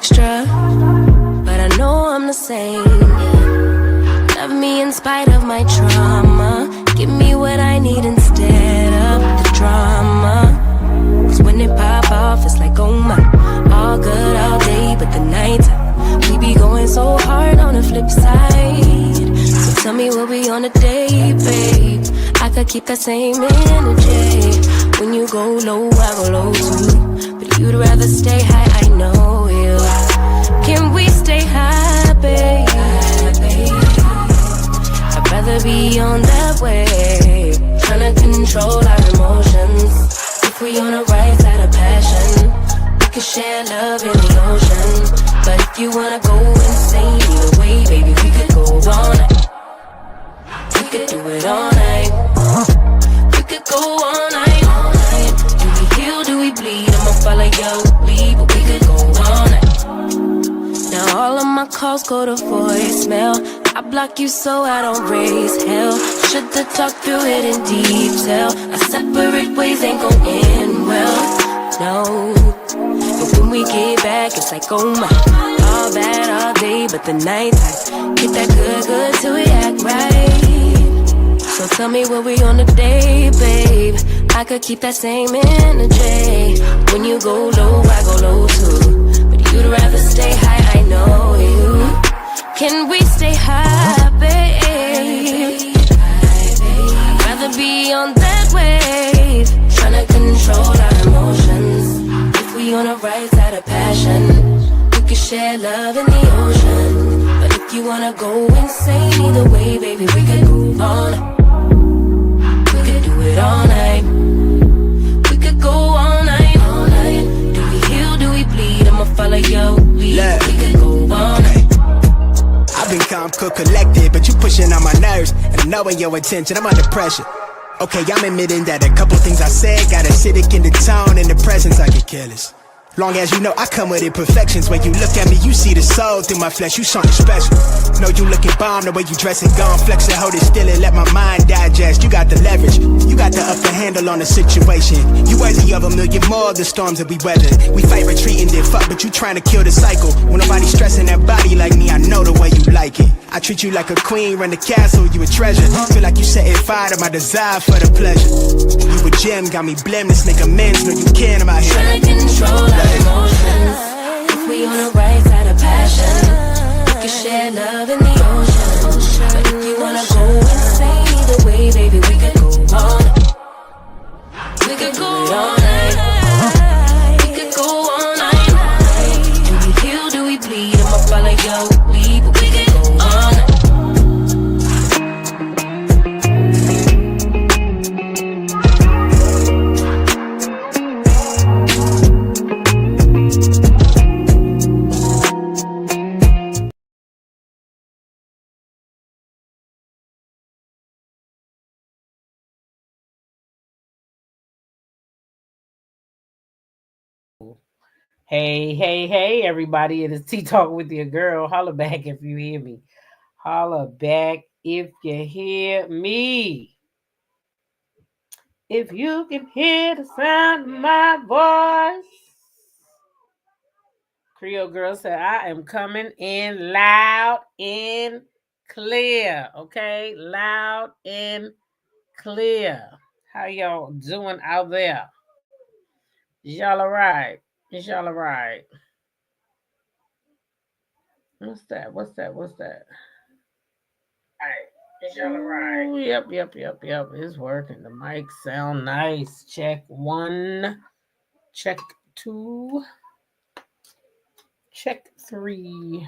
extra, but I know I'm the same. Love me in spite of my trauma. Give me what I need instead of the drama. Cause when it pop off, it's like, oh my. All good all day, but the night we be going so hard on the flip side. So tell me we'll be on a day, babe. I could keep that same energy. When you go low, I go low too. But you'd rather stay high, I know you. Can we stay high, babe? I'd rather be on that wave, tryna control our emotions. If we on the right side of passion, we could share love in the ocean. But if you wanna go insane either way, baby, we could go all night. We could do it all night. We could go all night. Do we heal, do we bleed? I'ma follow your lead, but we could go all night. Now all of my calls go to voicemail. I block you so I don't raise hell. Should've talked through it in detail. Our separate ways ain't gon' end well, no. But when we get back, it's like, oh my. All bad all day, but the night time get that good till we act right. So tell me what we on today, babe. I could keep that same energy. When you go low, I go low too. But you'd rather stay high, I know you. Can we stay high, babe? I'd rather be on that wave, tryna control our emotions. If we on the right side of passion, we could share love in the ocean. But if you wanna go insane either way, baby, we could go all night. We could do it all night. We could go all night, all night. Do we heal, do we bleed? I'ma follow your lead. We could go all night. I've been calm, cool, collected, but you pushing on my nerves. And knowing your intention, I'm under pressure. Okay, I'm admitting that a couple things I said got acidic in the tone. In the presence, I get careless. Long as you know I come with imperfections. When you look at me, you see the soul through my flesh. You something special. Know you looking bomb, the way you dressing, gone flex it, hold it still and let my mind digest. You got the leverage, you got the upper handle on the situation. You worthy of a million more of the storms that we weathered. We fight retreating, then fuck, but you trying to kill the cycle. When nobody stressing that body like me, I know the way you like it. I treat you like a queen, run the castle, you a treasure. Feel like you setting fire to my desire for the pleasure. You a gem, got me blem, this nigga men's, know you can, I'm out here. Tryna control our emotions. If we on the right side of passion, we can share love in the ocean. But if you wanna go insane either way, baby, we could go all night. We could go all night. We could go all night. Do we heal, do we bleed? I'ma follow your lead, but we could go all night. Hey, everybody. It is Tea Talk with your girl. Holla back if you hear me. Holla back if you hear me. If you can hear the sound of my voice. Creole Girl said, I am coming in loud and clear. Okay? Loud and clear. How y'all doing out there? Is y'all all right? Is y'all all right? What's that? All right. Is y'all all right? Ooh, yep. It's working. The mic sound nice. Check 1. Check 2. Check 3.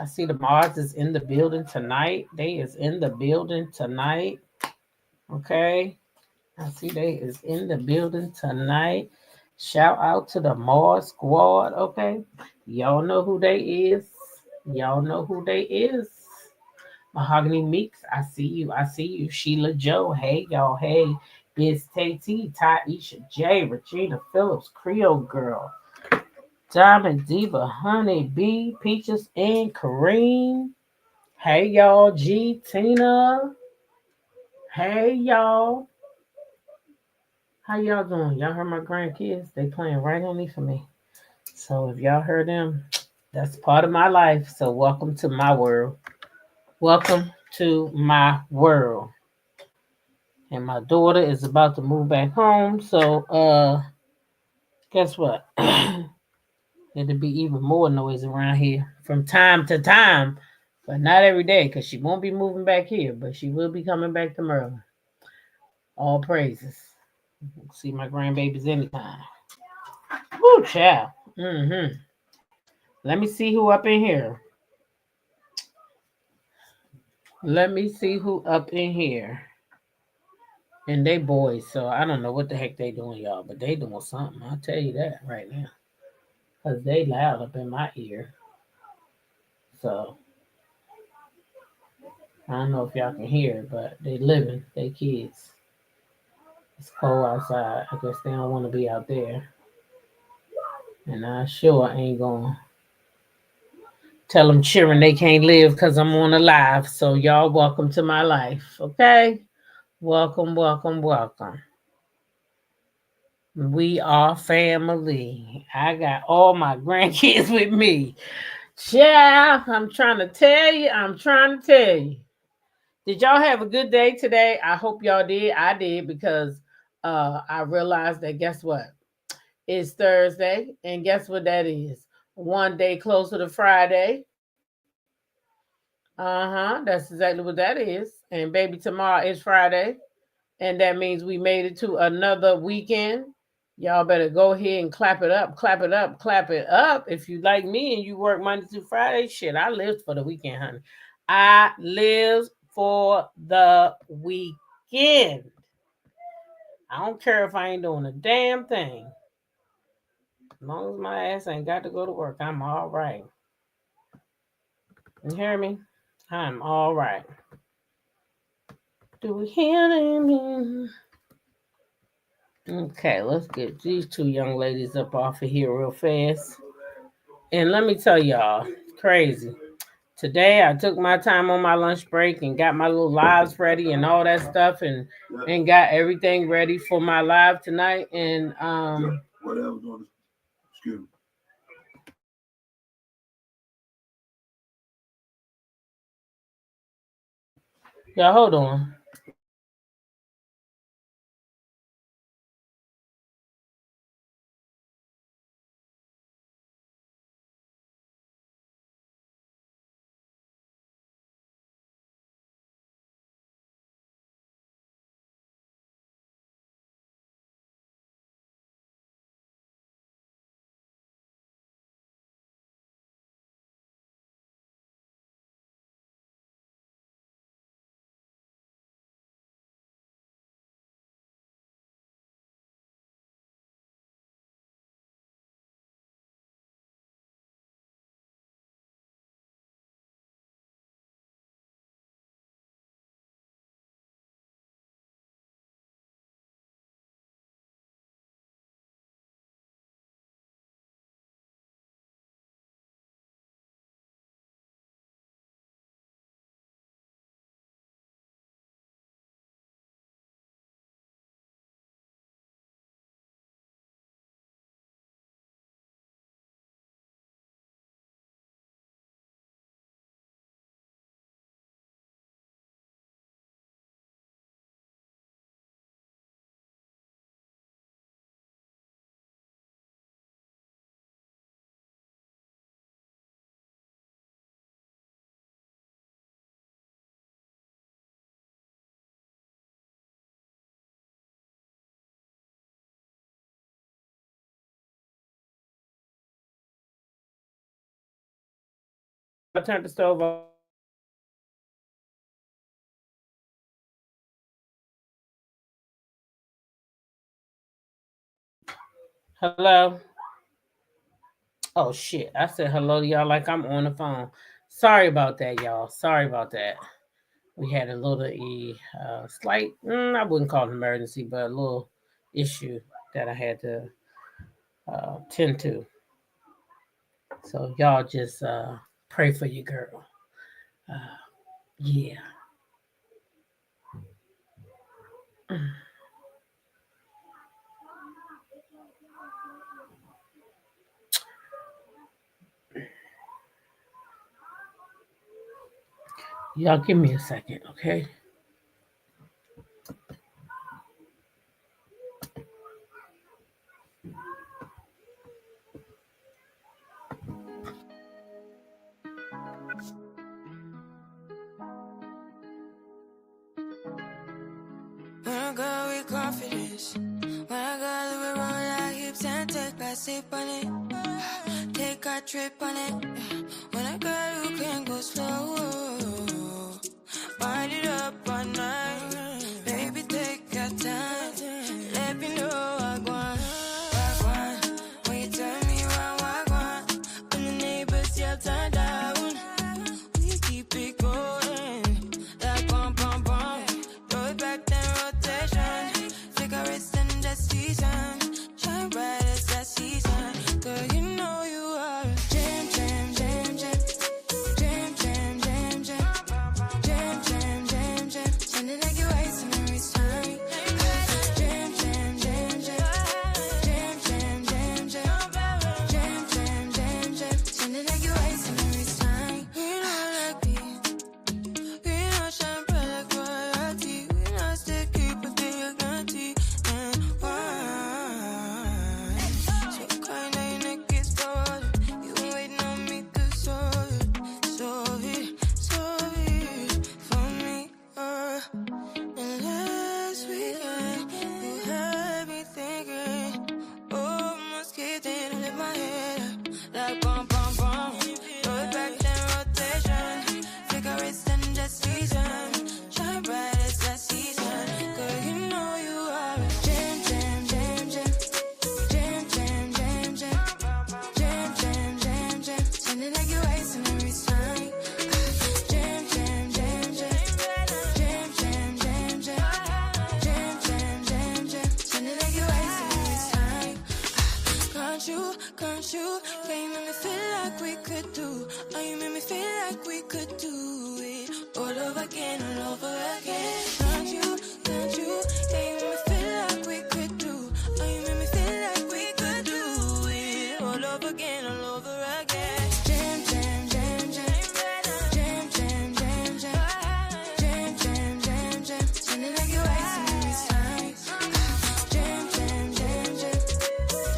I see the Mars is in the building tonight. They is in the building tonight. Okay. I see they is in the building tonight. Shout out to the Mars squad. Okay. Y'all know who they is. Mahogany Meeks, I see you. Sheila Joe, hey y'all, hey. Biz T, Taisha J, Regina Phillips, Creole Girl, Diamond Diva, Honey B, Peaches and Kareem. Hey y'all, G, Tina. Hey y'all. How y'all doing? Y'all heard my grandkids? They playing right on me for me. So if y'all heard them, that's part of my life. So welcome to my world. Welcome to my world. And my daughter is about to move back home. So guess what? It'll be even more noise around here from time to time, but not every day because she won't be moving back here, but she will be coming back to Maryland. All praises. See my grandbabies anytime. Woo, child. Mm-hmm. Let me see who up in here. Let me see who up in here. And they boys, so I don't know what the heck they doing, y'all, but they doing something. I'll tell you that right now. Because they loud up in my ear. So I don't know if y'all can hear it, but they living, they kids. It's cold outside. I guess they don't want to be out there. And I sure ain't going to tell them cheering they can't live because I'm on a live. So y'all welcome to my life, okay? Welcome, welcome, welcome. We are family. I got all my grandkids with me. Child, I'm trying to tell you. Did y'all have a good day today? I hope y'all did. I did because I realized that guess what? It's Thursday. And guess what that is? One day closer to Friday. That's exactly what that is. And baby, tomorrow is Friday. And that means we made it to another weekend. Y'all better go ahead and clap it up, clap it up, clap it up. If you like me and you work Monday through Friday, shit, I lived for the weekend, honey. I live for the weekend. I don't care if I ain't doing a damn thing. As long as my ass ain't got to go to work, I'm all right. You hear me? I'm all right. Do we hear me? Okay, let's get these two young ladies up off of here real fast. And let me tell y'all, crazy. Today I took my time on my lunch break and got my little lives ready and all that stuff and got everything ready for my live tonight. And excuse me. Y'all hold on. I turned the stove off. Hello. Oh shit! I said hello to y'all like I'm on the phone. Sorry about that, y'all. Sorry about that. We had a little slight, I wouldn't call it an emergency, but a little issue that I had to tend to. So y'all just pray for your girl. Yeah. Y'all give me a second, okay? When I go with confidence, when I go we roll our hips and take a sip on it, take a trip on it. When I go, you can go slow, wind it up all night, baby take your time, let me know what I want. When you tell me what I want, when the neighbors yell turn down, we keep it going, like bum bum bum. Throw it back then rotation, cigarettes and the season, shine bright as that season. Girl, you know you are a jam, jam, jam, jam, jam, jam, jam, jam, jam, jam, jam, jam. Sounding like you're icing every time. Jam, jam, jam, jam, jam, jam, jam, jam, jam, jam, jam, jam. Sounding like you're icing every time. We know like me. We not shine bright like royalty. We not stay keep a thing you guarantee. And why? So kind of your neck is stolen. You been waiting on me to solve it for me. And last weekend, you had me thinking, oh, must get in and lift my head up. Like bum, bum, bum. Throw it back then rotation. Cigarettes and the season. Shine bright as that season. Girl, you know you are a jam, jam, jam, jam. Jam, jam, jam, jam. Jam, jam, jam, jam. Sounding like you're icing every time. Jam, jam, jam, jam. Jam, jam, jam, jam. Jam, jam, jam, jam. Sounding like you're icing every time. Can't you? Yeah, you make me feel like we could do. Oh, you make me feel like we could do it all over again, all over again. Can't you? Yeah, you make me feel like we could do. Oh, you make me feel like we could do it all over again, all over again. Jam, jam, jam, jam. Jam, jam, jam, jam. Jam, jam, jam, jam. Sounding like you're icing every time. Jam, jam, jam, jam.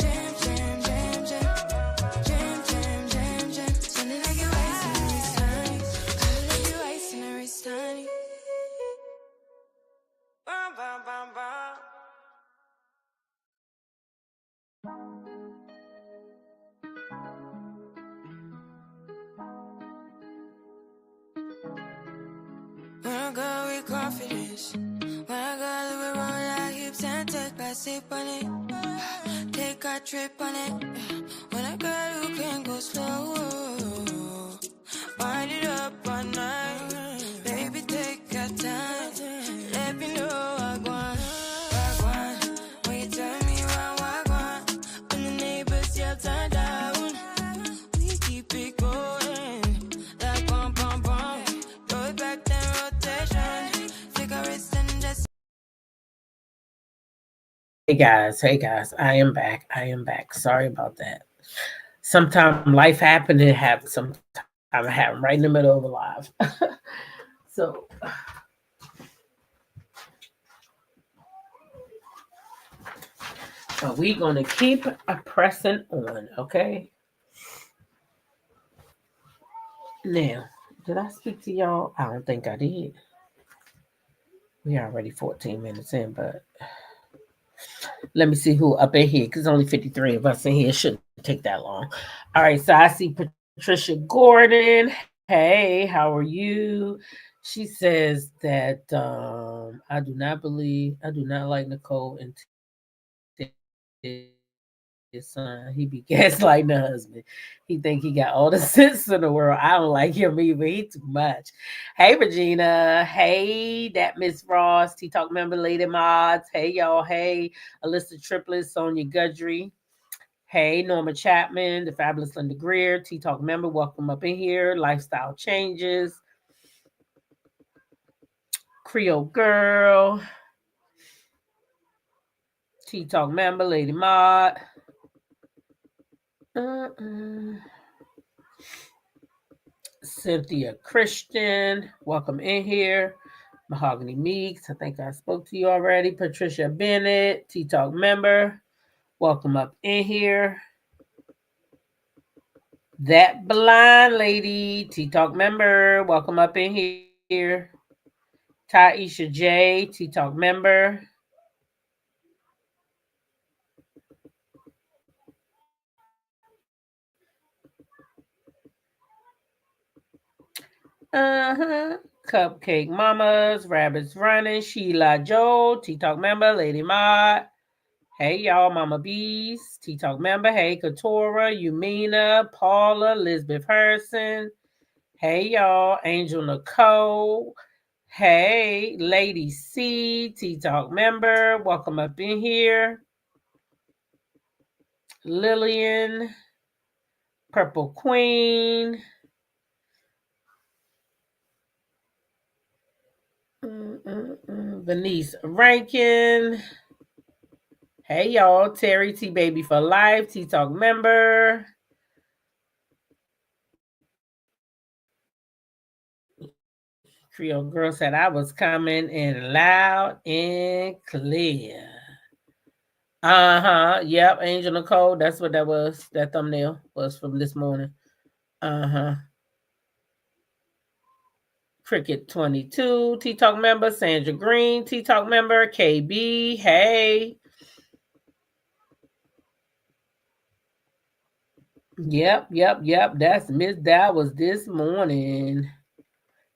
Jam, jam, jam, jam. Jam, jam, jam, jam. Sounding like you're icing every time. Sounding like you're icing every time. Bum, bum, bum, bum. When I go with confidence, when I go we roll our hips and take a sip on it, take a trip on it. When I go, you can go slow, wind it up all night, baby take your time, let me know what I want. When you tell me what I want, when the neighbors yell turn down, we keep it going, like bum bum bum. Throw it back then rotation, cigarettes and the. Hey guys, I am back. Sorry about that. Sometimes life happens, it happens. Sometimes it happens right in the middle of a live. So we gonna keep pressing on, okay? Now, did I speak to y'all? I don't think I did. We already 14 minutes in, but let me see who up in here, because only 53 of us in here. It shouldn't take that long. All right, so I see Patricia Gordon. Hey, how are you? She says that I do not like Nicole and his son. He be gaslighting her husband. He think he got all the sense in the world. I don't like him either. He too much. Hey, Regina. Hey, that Miss Ross. T-Talk member, Lady Mods. Hey, y'all. Hey, Alyssa Triplets, Sonia Gudry. Hey, Norma Chapman, the fabulous Linda Greer, T-Talk member. Welcome up in here. Lifestyle Changes. Creole Girl. T-Talk member, Lady Mod. Cynthia Christian, welcome in here. Mahogany Meeks, I think I spoke to you already. Patricia Bennett, Tea Talk member, welcome up in here. That blind lady, Tea Talk member, welcome up in here. Taisha J, Tea Talk member. Cupcake Mamas, Rabbits Running, Sheila Joe, Tea Talk member, Lady Maud. Hey y'all, Mama Bees, Tea Talk member. Hey Katora, Yumina, Paula, Elizabeth Herson. Hey y'all, Angel Nicole. Hey, Lady C, Tea Talk member. Welcome up in here. Lillian, Purple Queen. Venice Rankin. Hey y'all, Terry T Baby for Life, Tea Talk member. Creole Girl said I was coming in loud and clear. Yep, Angel Nicole. That's what that was. That thumbnail was from this morning. Cricket 22, Tea Talk member. Sandra Green, Tea Talk member. KB, hey. Yep. That's Miss Dow was this morning.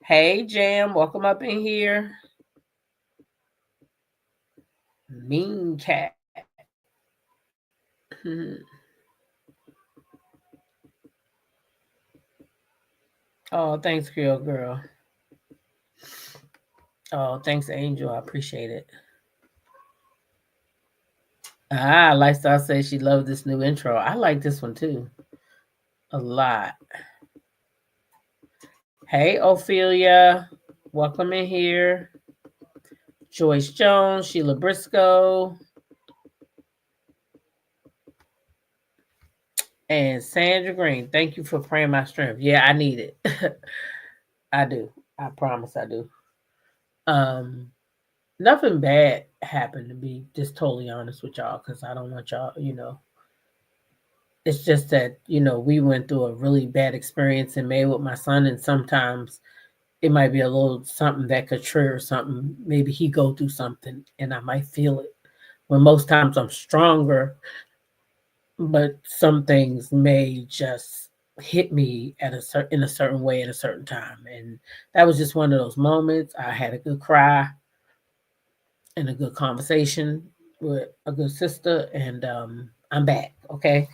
Hey, Jam, welcome up in here. Mean Cat. Oh, thanks, girl. Oh, thanks, Angel. I appreciate it. Lifestyle says she loved this new intro. I like this one too. A lot. Hey, Ophelia. Welcome in here. Joyce Jones, Sheila Briscoe. And Sandra Green. Thank you for praying my strength. Yeah, I need it. I do. I promise I do. Nothing bad happened, to be just totally honest with y'all, because I don't want y'all, it's just that, we went through a really bad experience in May with my son, and sometimes it might be a little something that could trigger something. Maybe he go through something and I might feel it. When most times I'm stronger, but some things may just hit me in a certain way at a certain time. And that was just one of those moments. I had a good cry and a good conversation with a good sister, and I'm back, okay?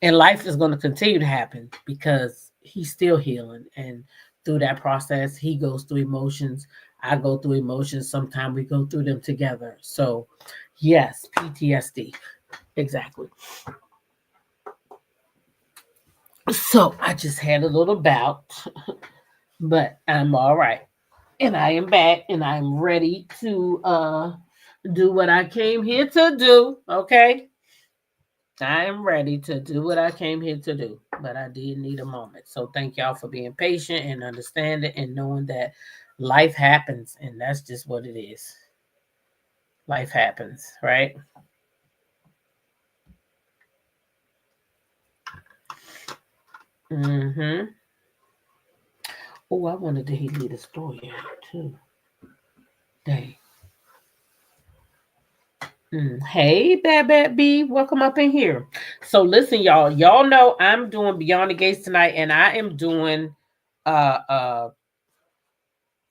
And life is going to continue to happen because he's still healing, and through that process, he goes through emotions. I go through emotions. Sometimes we go through them together. So, yes, PTSD, exactly. So I just had a little bout, but I'm all right, and I am back, and I'm ready to do what I came here to do. Okay. I am ready to do what I came here to do, but I did need a moment. So thank y'all for being patient and understanding and knowing that life happens, and that's just what it is. Life happens, right? Oh, I wanted to lead a story too. Dang. Hey, Bad B, welcome up in here. So listen, y'all. Y'all know I'm doing Beyond the Gates tonight, and I am doing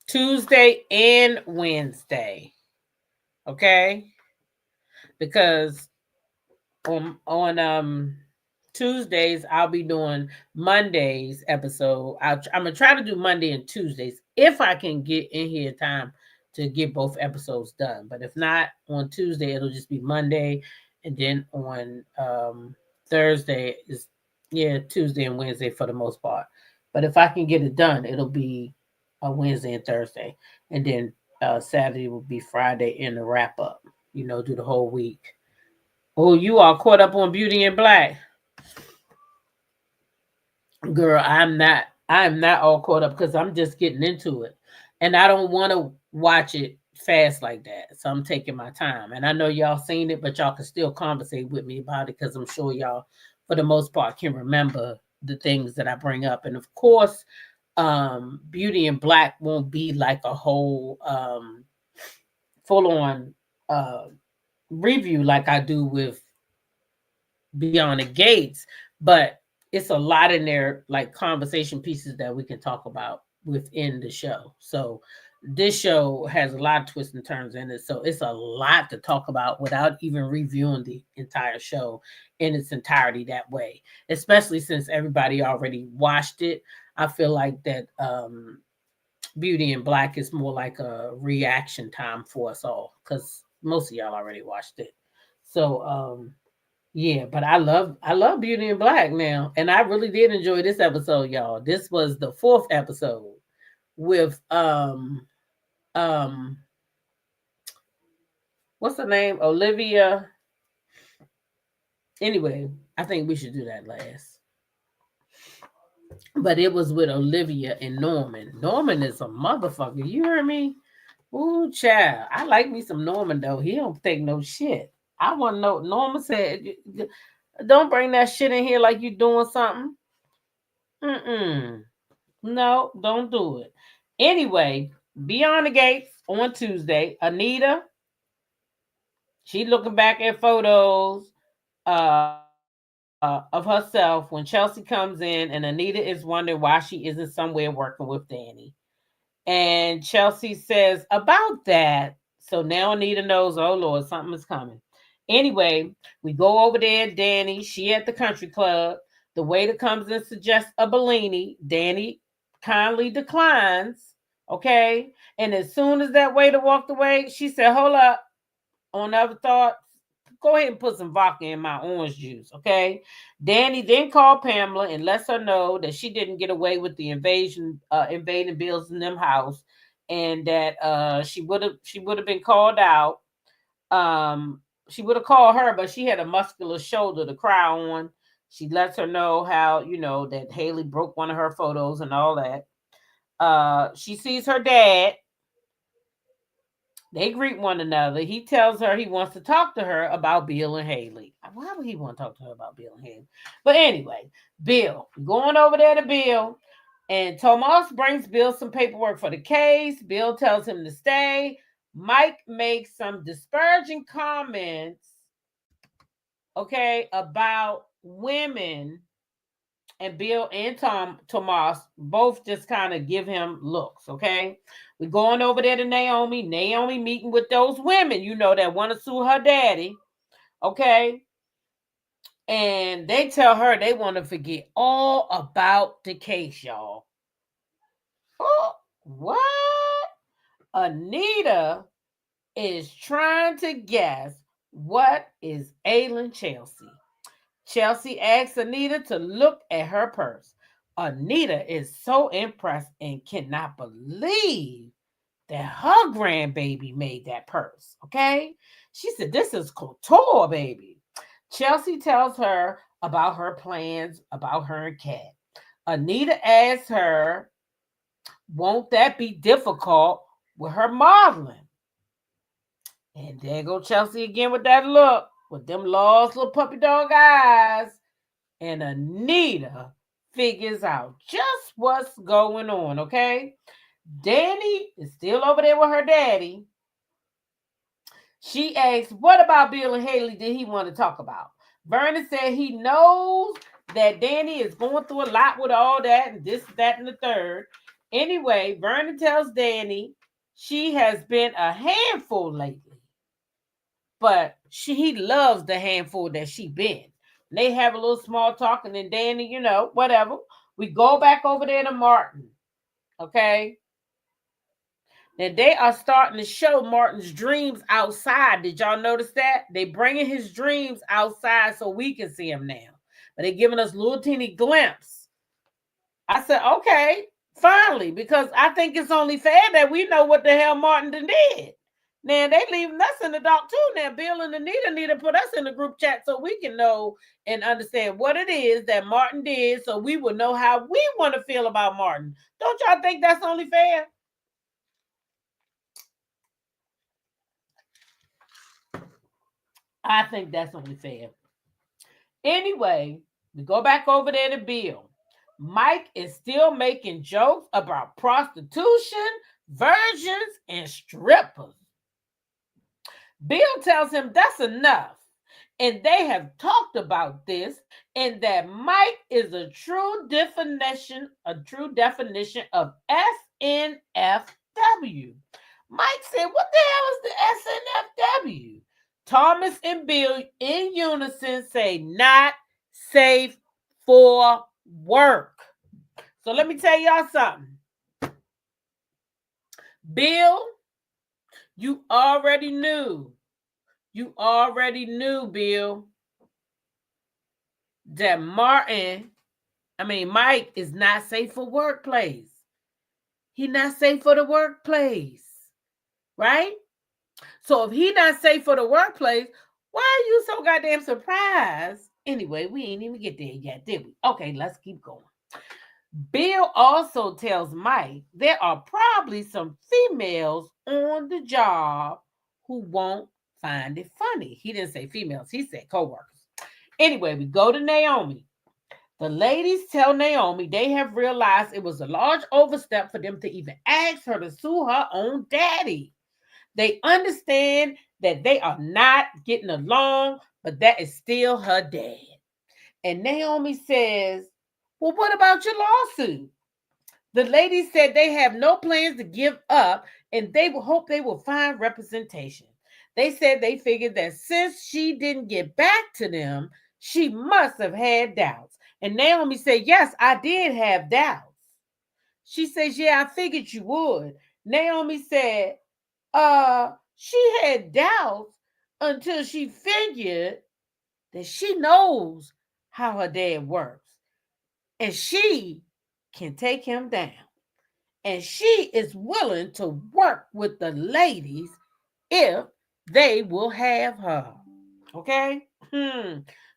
Tuesday and Wednesday. Okay? Because on Tuesdays I'll be doing Monday's episode. I'm gonna try to do Monday and Tuesdays if I can get in here time to get both episodes done. But if not, on Tuesday it'll just be Monday, and then on Thursday is Tuesday and Wednesday for the most part. But if I can get it done, it'll be a Wednesday and Thursday, and then Saturday will be Friday and the wrap up. Do the whole week. Oh, you are caught up on Beauty in Black. Girl, I'm not. I am not all caught up because I'm just getting into it. And I don't want to watch it fast like that. So I'm taking my time. And I know y'all seen it, but y'all can still conversate with me about it because I'm sure y'all, for the most part, can remember the things that I bring up. And of course, Beauty in Black won't be like a whole full on uh, review like I do with Beyond the Gates, but it's a lot in there, like conversation pieces that we can talk about within the show. So this show has a lot of twists and turns in it. So it's a lot to talk about without even reviewing the entire show in its entirety that way, especially since everybody already watched it. I feel like that Beauty in Black is more like a reaction time for us all because most of y'all already watched it. So yeah, but I love Beauty in Black now, and I really did enjoy this episode, y'all. This was the fourth episode with um what's her name, Olivia. Anyway, I think we should do that last. But it was with Olivia and Norman. Norman is a motherfucker. You heard me? Ooh, child. I like me some Norman though. He don't take no shit. I want to know. Norman said, "Don't bring that shit in here like you doing something." Mm-mm. No, don't do it. Anyway, Beyond the Gates on Tuesday. Anita, she looking back at photos of herself when Chelsea comes in, and Anita is wondering why she isn't somewhere working with Danny. And Chelsea says, about that. So now Anita knows, oh Lord, something is coming. Anyway, we go over there, Danny. She at the country club. The waiter comes and suggests a Bellini. Danny kindly declines. Okay. And as soon as that waiter walked away, she said, hold up. On other thoughts, go ahead and put some vodka in my orange juice, okay? Danny then called Pamela and lets her know that she didn't get away with the invading Bill's in them house, and that she would have been called out. She would have called her, but she had a muscular shoulder to cry on. She lets her know how that Haley broke one of her photos and all that. She sees her dad. They greet one another. He tells her he wants to talk to her about Bill and Haley. Why would he want to talk to her about Bill and Haley? But anyway, Bill, going over there to Bill, and Tomas brings Bill some paperwork for the case. Bill tells him to stay. Mike makes some disparaging comments, okay, about women, and Bill and Tomas both just kind of give him looks, okay? We're going over there to Naomi. Naomi meeting with those women, that want to sue her daddy, okay? And they tell her they want to forget all about the case, y'all. Oh, what? Anita is trying to guess what is ailing Chelsea. Chelsea asks Anita to look at her purse. Anita is so impressed and cannot believe that her grandbaby made that purse. Okay? She said, this is couture, baby. Chelsea tells her about her plans, about her and Kat. Anita asks her, won't that be difficult with her modeling? And there go Chelsea again with that look, with them lost little puppy dog eyes. And Anita figures out just what's going on, okay? Danny is still over there with her daddy. She asks, what about Bill and Haley did he want to talk about? Vernon said he knows that Danny is going through a lot with all that and this, that, and the third. Anyway, Vernon tells Danny she has been a handful lately, but he loves the handful that she been. They have a little small talk, and then Danny, whatever. We go back over there to Martin, okay? Now they are starting to show Martin's dreams outside. Did y'all notice that? They bringing his dreams outside so we can see him now. But they giving us little teeny glimpse. I said, okay, finally, because I think it's only fair that we know what the hell Martin did. Now they leaving us in the dark too. Now Bill and Anita need to put us in the group chat so we can know and understand what it is that Martin did, so we will know how we want to feel about Martin. Don't y'all think that's only fair? I think that's only fair. Anyway, we go back over there to Bill. Mike is still making jokes about prostitution, virgins, and strippers. Bill tells him that's enough, and they have talked about this, and that Mike is a true definition of SNFW. Mike said, "What the hell is the SNFW?" Thomas and Bill in unison say, "Not safe for work." So let me tell y'all something. Bill, you already knew, Bill, that Mike is not safe for workplace. He not safe for the workplace, right? So if he not safe for the workplace, why are you so goddamn surprised? Anyway, we ain't even get there yet, did we? Okay, let's keep going. Bill also tells Mike there are probably some females on the job who won't find it funny. He didn't say females, he said coworkers. Anyway, we go to Naomi. The ladies tell Naomi they have realized it was a large overstep for them to even ask her to sue her own daddy. They understand that they are not getting along, but that is still her dad. And Naomi says, "Well, what about your lawsuit?" The ladies said they have no plans to give up, and they will hope they will find representation. They said they figured that since she didn't get back to them, she must have had doubts. And Naomi said, "Yes, I did have doubts." She says, "Yeah, I figured you would." Naomi said, she had doubts until she figured that she knows how her dad works. And she can take him down. And she is willing to work with the ladies if they will have her. Okay?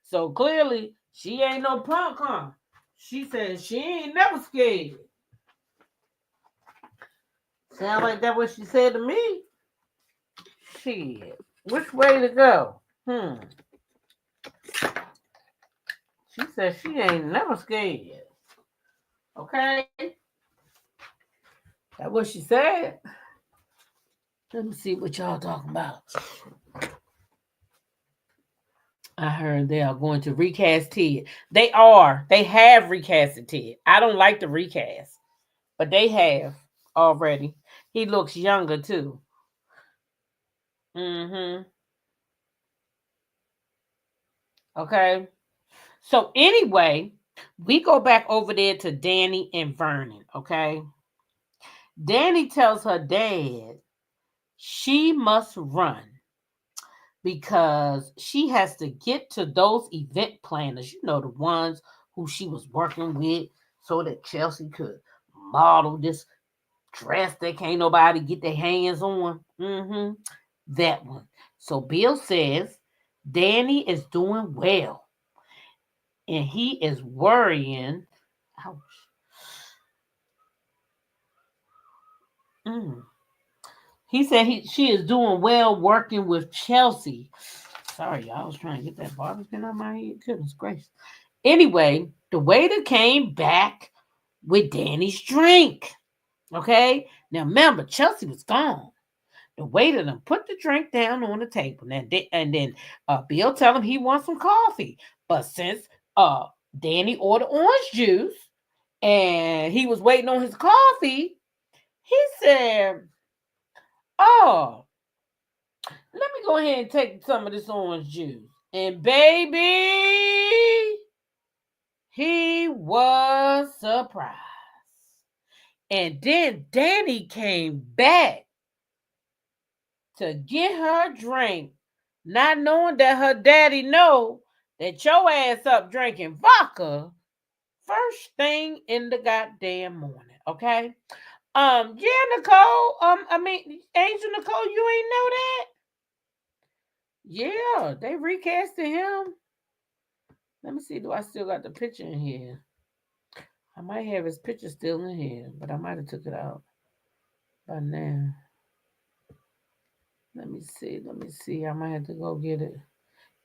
So clearly, she ain't no punk, huh? She says she ain't never scared. Sound like that what she said to me? Shit. Which way to go? She said she ain't never scared. Okay? That's what she said. Let me see what y'all talking about. I heard they are going to recast Ted. They are. They have recasted Ted. I don't like the recast, but they have already. He looks younger too. Okay. So anyway, we go back over there to Danny and Vernon. Okay. Danny tells her dad she must run because she has to get to those event planners, the ones who she was working with, so that Chelsea could model this dress that can't nobody get their hands on. That one. So Bill says Danny is doing well, and he is worrying. Ouch. He said she is doing well working with Chelsea. Sorry, y'all. I was trying to get that barbecue on my head. Goodness gracious. Anyway, the waiter came back with Danny's drink. Okay? Now remember, Chelsea was gone. The waiter done put the drink down on the table. And then Bill tell him he wants some coffee. But since Danny ordered orange juice and he was waiting on his coffee, he said, "Oh, let me go ahead and take some of this orange juice." And baby, he was surprised. And then Danny came back to get her drink, not knowing that her daddy know that your ass up drinking vodka first thing in the goddamn morning. Okay? Yeah, Nicole. I mean, Angel Nicole, you ain't know that? Yeah, they recasted him. Let me see. Do I still got the picture in here? I might have his picture still in here, but I might have took it out by now. Let me see. Let me see. I might have to go get it.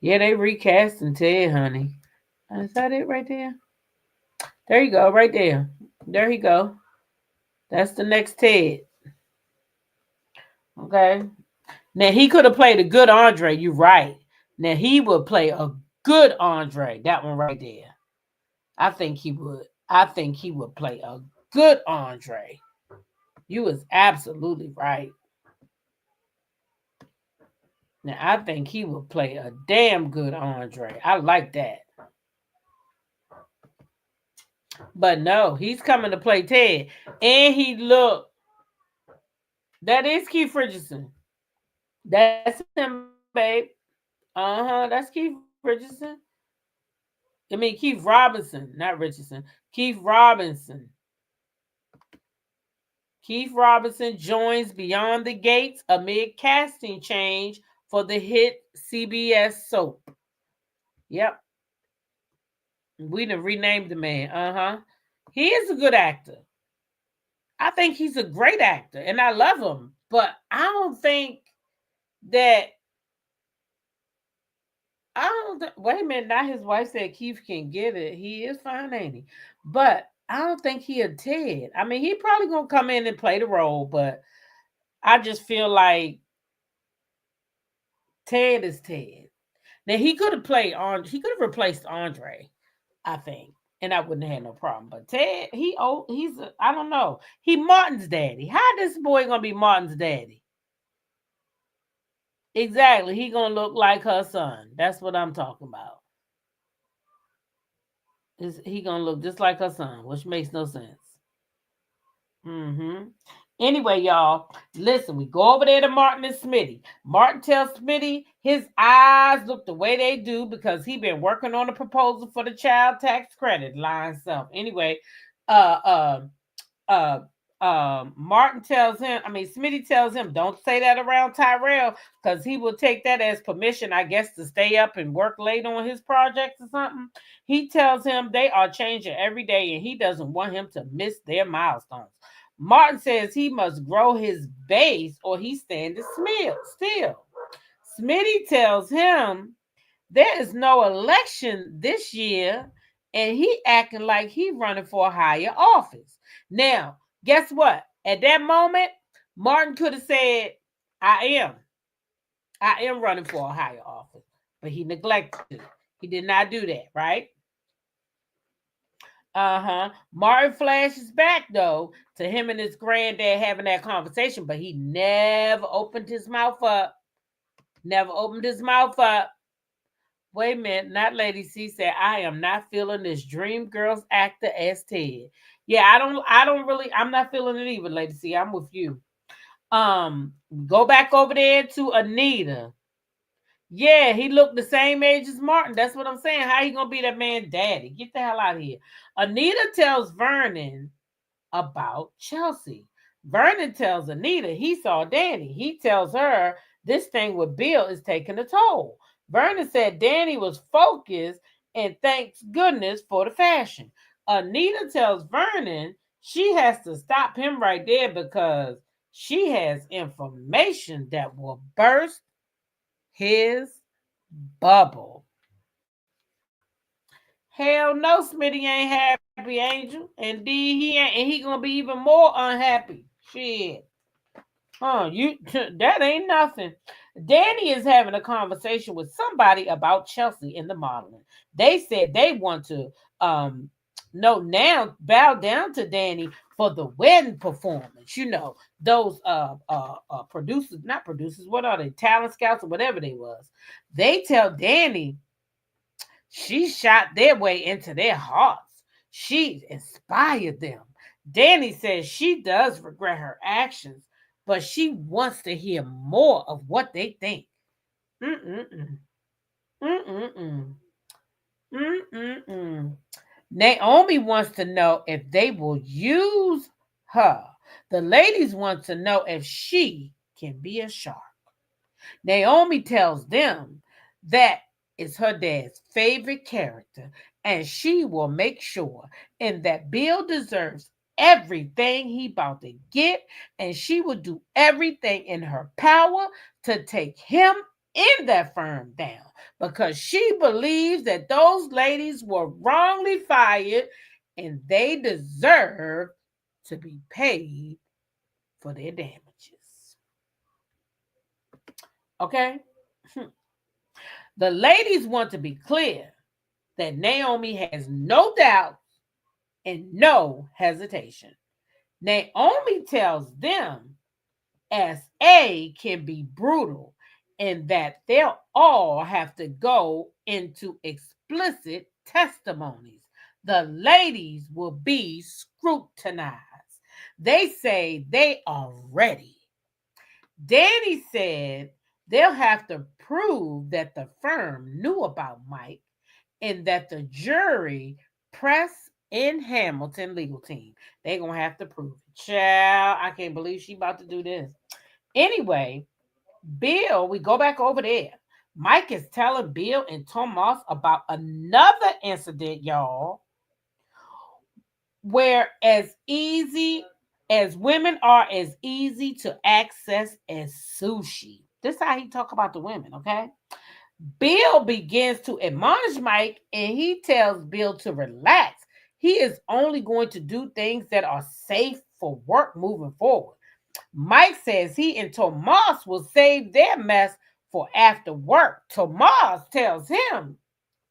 Yeah, they recasting Ted, honey. Is that it right there? There you go, right there. There you go. That's the next Ted. Okay. Now he could have played a good Andre. You're right. Now he would play a good Andre. That one right there. I think he would. I think he would play a good Andre. You was absolutely right. Now I think he would play a damn good Andre. I like that. But no, he's coming to play Ted. And he look. That is Keith Richardson. That's him, babe. That's Keith Richardson. I mean Keith Robinson, not Richardson. Keith Robinson. Keith Robinson joins Beyond the Gates amid casting change for the hit CBS soap. Yep. We done renamed the man. He is a good actor. I think he's a great actor and I love him. But I don't think that wait a minute. Now his wife said Keith can get it. He is fine, ain't he? But I don't think he a Ted. I mean, he probably gonna come in and play the role, but I just feel like Ted is Ted. Now he could have played on. He could have replaced Andre, I think, and I wouldn't have had no problem. But Ted, I don't know. He Martin's daddy. How this boy gonna be Martin's daddy? Exactly. He gonna look like her son. That's what I'm talking about. He gonna look just like her son, which makes no sense. Mm-hmm. Anyway, y'all, listen, we go over there to Martin and Smitty. Martin tells Smitty his eyes look the way they do because he been working on a proposal for the child tax credit line stuff. Anyway, uh, uh, Martin tells him, Smitty tells him, don't say that around Tyrell because he will take that as permission, I guess, to stay up and work late on his projects or something. He tells him they are changing every day and he doesn't want him to miss their milestones. Martin says he must grow his base or he stands still. Smitty tells him there is no election this year and he acting like he running for a higher office. Now, guess what? At that moment, Martin could have said, I am running for a higher office. But he neglected it. He did not do that, right? Martin flashes back, though, to him and his granddad having that conversation, but he never opened his mouth up. Wait a minute, not Lady C said, I am not feeling this Dream Girls actor as Ted. Yeah, I'm not feeling it either, Lady C. I'm with you. Go back over there to Anita. Yeah, he looked the same age as Martin. That's what I'm saying. How he gonna be that man daddy? Get the hell out of here. Anita tells Vernon about Chelsea. Vernon tells Anita he saw Danny. He tells her this thing with Bill is taking a toll. Vernon said Danny was focused and thanks goodness for the fashion. Anita tells Vernon she has to stop him right there because she has information that will burst his bubble. Hell no, Smitty ain't happy, Angel. Indeed, he ain't, and he gonna be even more unhappy. Shit. That ain't nothing. Danny is having a conversation with somebody about Chelsea in the modeling. They said they want to bow down to Danny for the wedding performance. You know, those producers, not producers, what are they? Talent scouts or whatever they was. They tell Danny she shot their way into their hearts. She inspired them. Danny says she does regret her actions, but she wants to hear more of what they think. Mm-mm-mm. Mm-mm-mm. Mm-mm-mm. Naomi wants to know if they will use her. The ladies want to know if she can be a shark. Naomi tells them that is her dad's favorite character, and she will make sure and that Bill deserves everything he about to get, and she will do everything in her power to take him in that firm down because she believes that those ladies were wrongly fired and they deserve to be paid for their damages. Okay? The ladies want to be clear that Naomi has no doubt and no hesitation. Naomi tells them SA can be brutal and that they'll all have to go into explicit testimonies. The ladies will be scrutinized. They say they are ready. Danny said they'll have to prove that the firm knew about Mike and that the jury, press, and Hamilton legal team, they're going to have to prove it. Child, I can't believe she about to do this. Anyway, Bill, we go back over there. Mike is telling Bill and Tomas about another incident, y'all, where as women are as easy to access as sushi. This is how he talk about the women, okay? Bill begins to admonish Mike and he tells Bill to relax. He is only going to do things that are safe for work moving forward. Mike says he and Tomas will save their mess for after work. Tomas tells him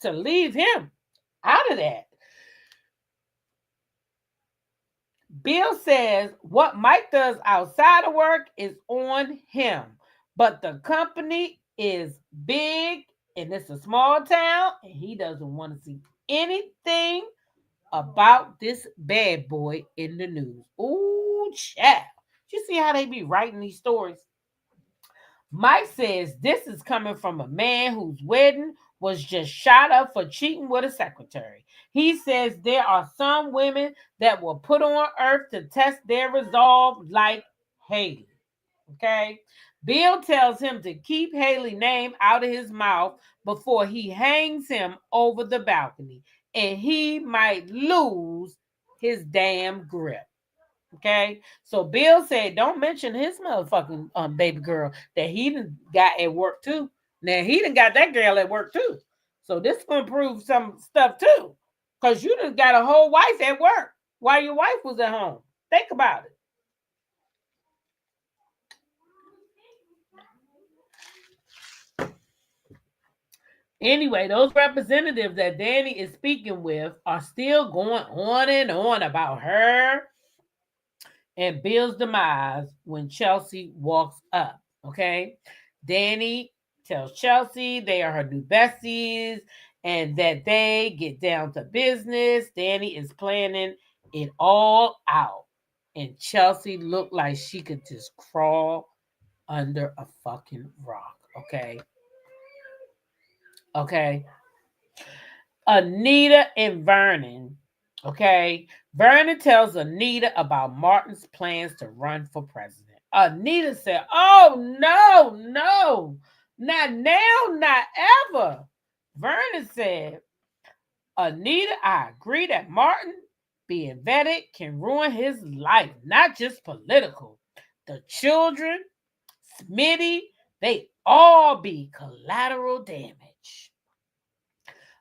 to leave him out of that. Bill says what Mike does outside of work is on him, but the company is big and it's a small town and he doesn't want to see anything about this bad boy in the news. Ooh, child. You see how they be writing these stories? Mike says this is coming from a man whose wedding was just shot up for cheating with a secretary. He says there are some women that will put on earth to test their resolve like Haley. Okay? Bill tells him to keep Haley's name out of his mouth before he hangs him over the balcony and he might lose his damn grip. Okay, so Bill said, don't mention his motherfucking baby girl that he done got at work too. Now he done got that girl at work too. So this gonna prove some stuff too. Because you done got a whole wife at work while your wife was at home. Think about it. Anyway, those representatives that Danny is speaking with are still going on and on about her and Bill's demise when Chelsea walks up. Okay. Danny tells Chelsea they are her new besties and that they get down to business. Danny is planning it all out. And Chelsea looked like she could just crawl under a fucking rock. Okay. Okay. Anita and Vernon. Okay. Vernon tells Anita about Martin's plans to run for president. Anita said, oh, no. Not now, not ever. Vernon said, Anita, I agree that Martin being vetted can ruin his life, not just political. The children, Smitty, they all be collateral damage.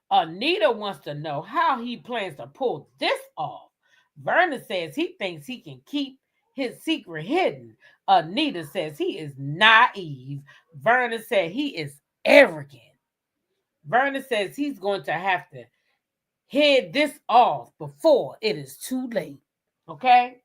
Anita wants to know how he plans to pull this off. Vernon says he thinks he can keep his secret hidden. Anita says he is naive. Vernon said he is arrogant. Vernon says he's going to have to head this off before it is too late. Okay?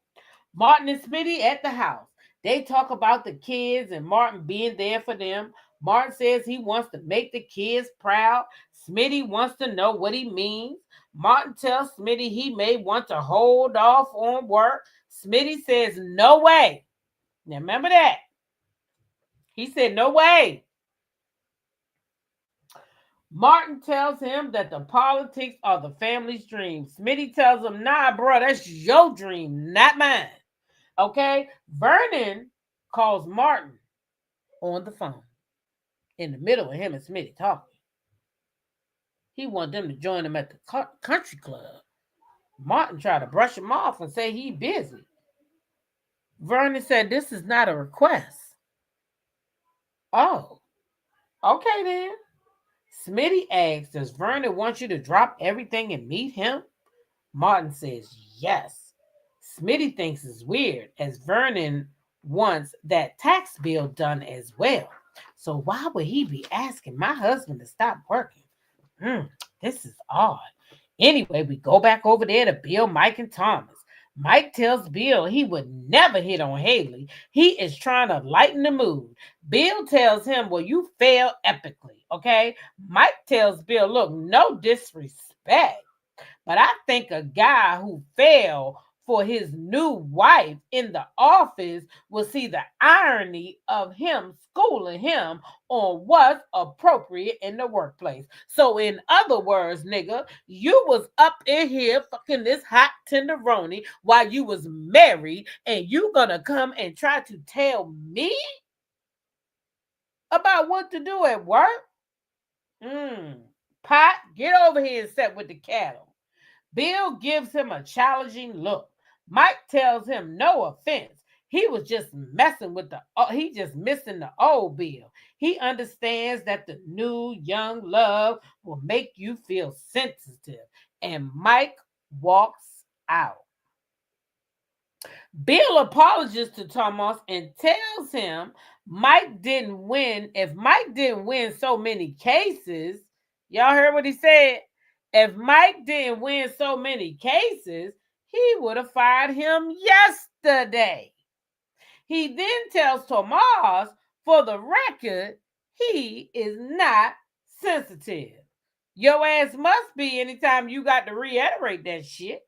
Martin and Smitty at the house. They talk about the kids and Martin being there for them. Martin says he wants to make the kids proud. Smitty wants to know what he means. Martin tells Smitty he may want to hold off on work. Smitty says, no way. Now remember that. He said, no way. Martin tells him that the politics are the family's dream. Smitty tells him, nah, bro, that's your dream, not mine. Okay? Vernon calls Martin on the phone in the middle of him and Smitty talking. He wanted them to join him at the country club. Martin tried to brush him off and say he busy. Vernon said, this is not a request. Oh, okay then. Smitty asks, does Vernon want you to drop everything and meet him? Martin says, yes. Smitty thinks it's weird, as Vernon wants that tax bill done as well. So why would he be asking my husband to stop working? This is odd. Anyway, we go back over there to Bill, Mike, and Thomas. Mike tells Bill he would never hit on Haley. He is trying to lighten the mood. Bill tells him, well, you failed epically, okay? Mike tells Bill, look, no disrespect, but I think a guy who failed for his new wife in the office will see the irony of him schooling him on what's appropriate in the workplace. So in other words, nigga, you was up in here fucking this hot tenderoni while you was married, and you gonna come and try to tell me about what to do at work? Pot, get over here and sit with the cattle. Bill gives him a challenging look. Mike tells him no offense. He was just messing with he just missing the old Bill. He understands that the new young love will make you feel sensitive. And Mike walks out. Bill apologizes to Thomas and tells him Mike didn't win. If Mike didn't win so many cases, y'all heard what he said? If Mike didn't win so many cases, he would have fired him yesterday. He then tells Tomas, for the record, he is not sensitive. Your ass must be anytime you got to reiterate that shit.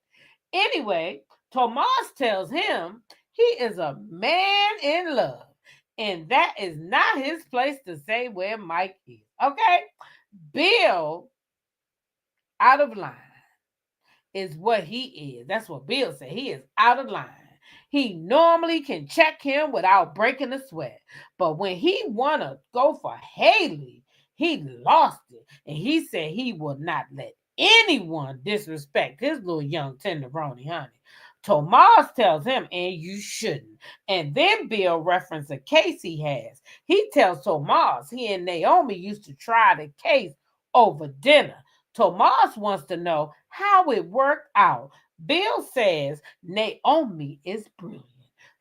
Anyway, Tomas tells him he is a man in love, and that is not his place to say where Mike is. Okay? Bill out of line is what he is. That's what Bill said. He is out of line. He normally can check him without breaking a sweat. But when he want to go for Haley, he lost it. And he said he will not let anyone disrespect his little young tenderoni, honey. Tomas tells him, and you shouldn't. And then Bill referenced a case he has. He tells Tomas he and Naomi used to try the case over dinner. Tomas wants to know how it worked out. Bill says Naomi is brilliant.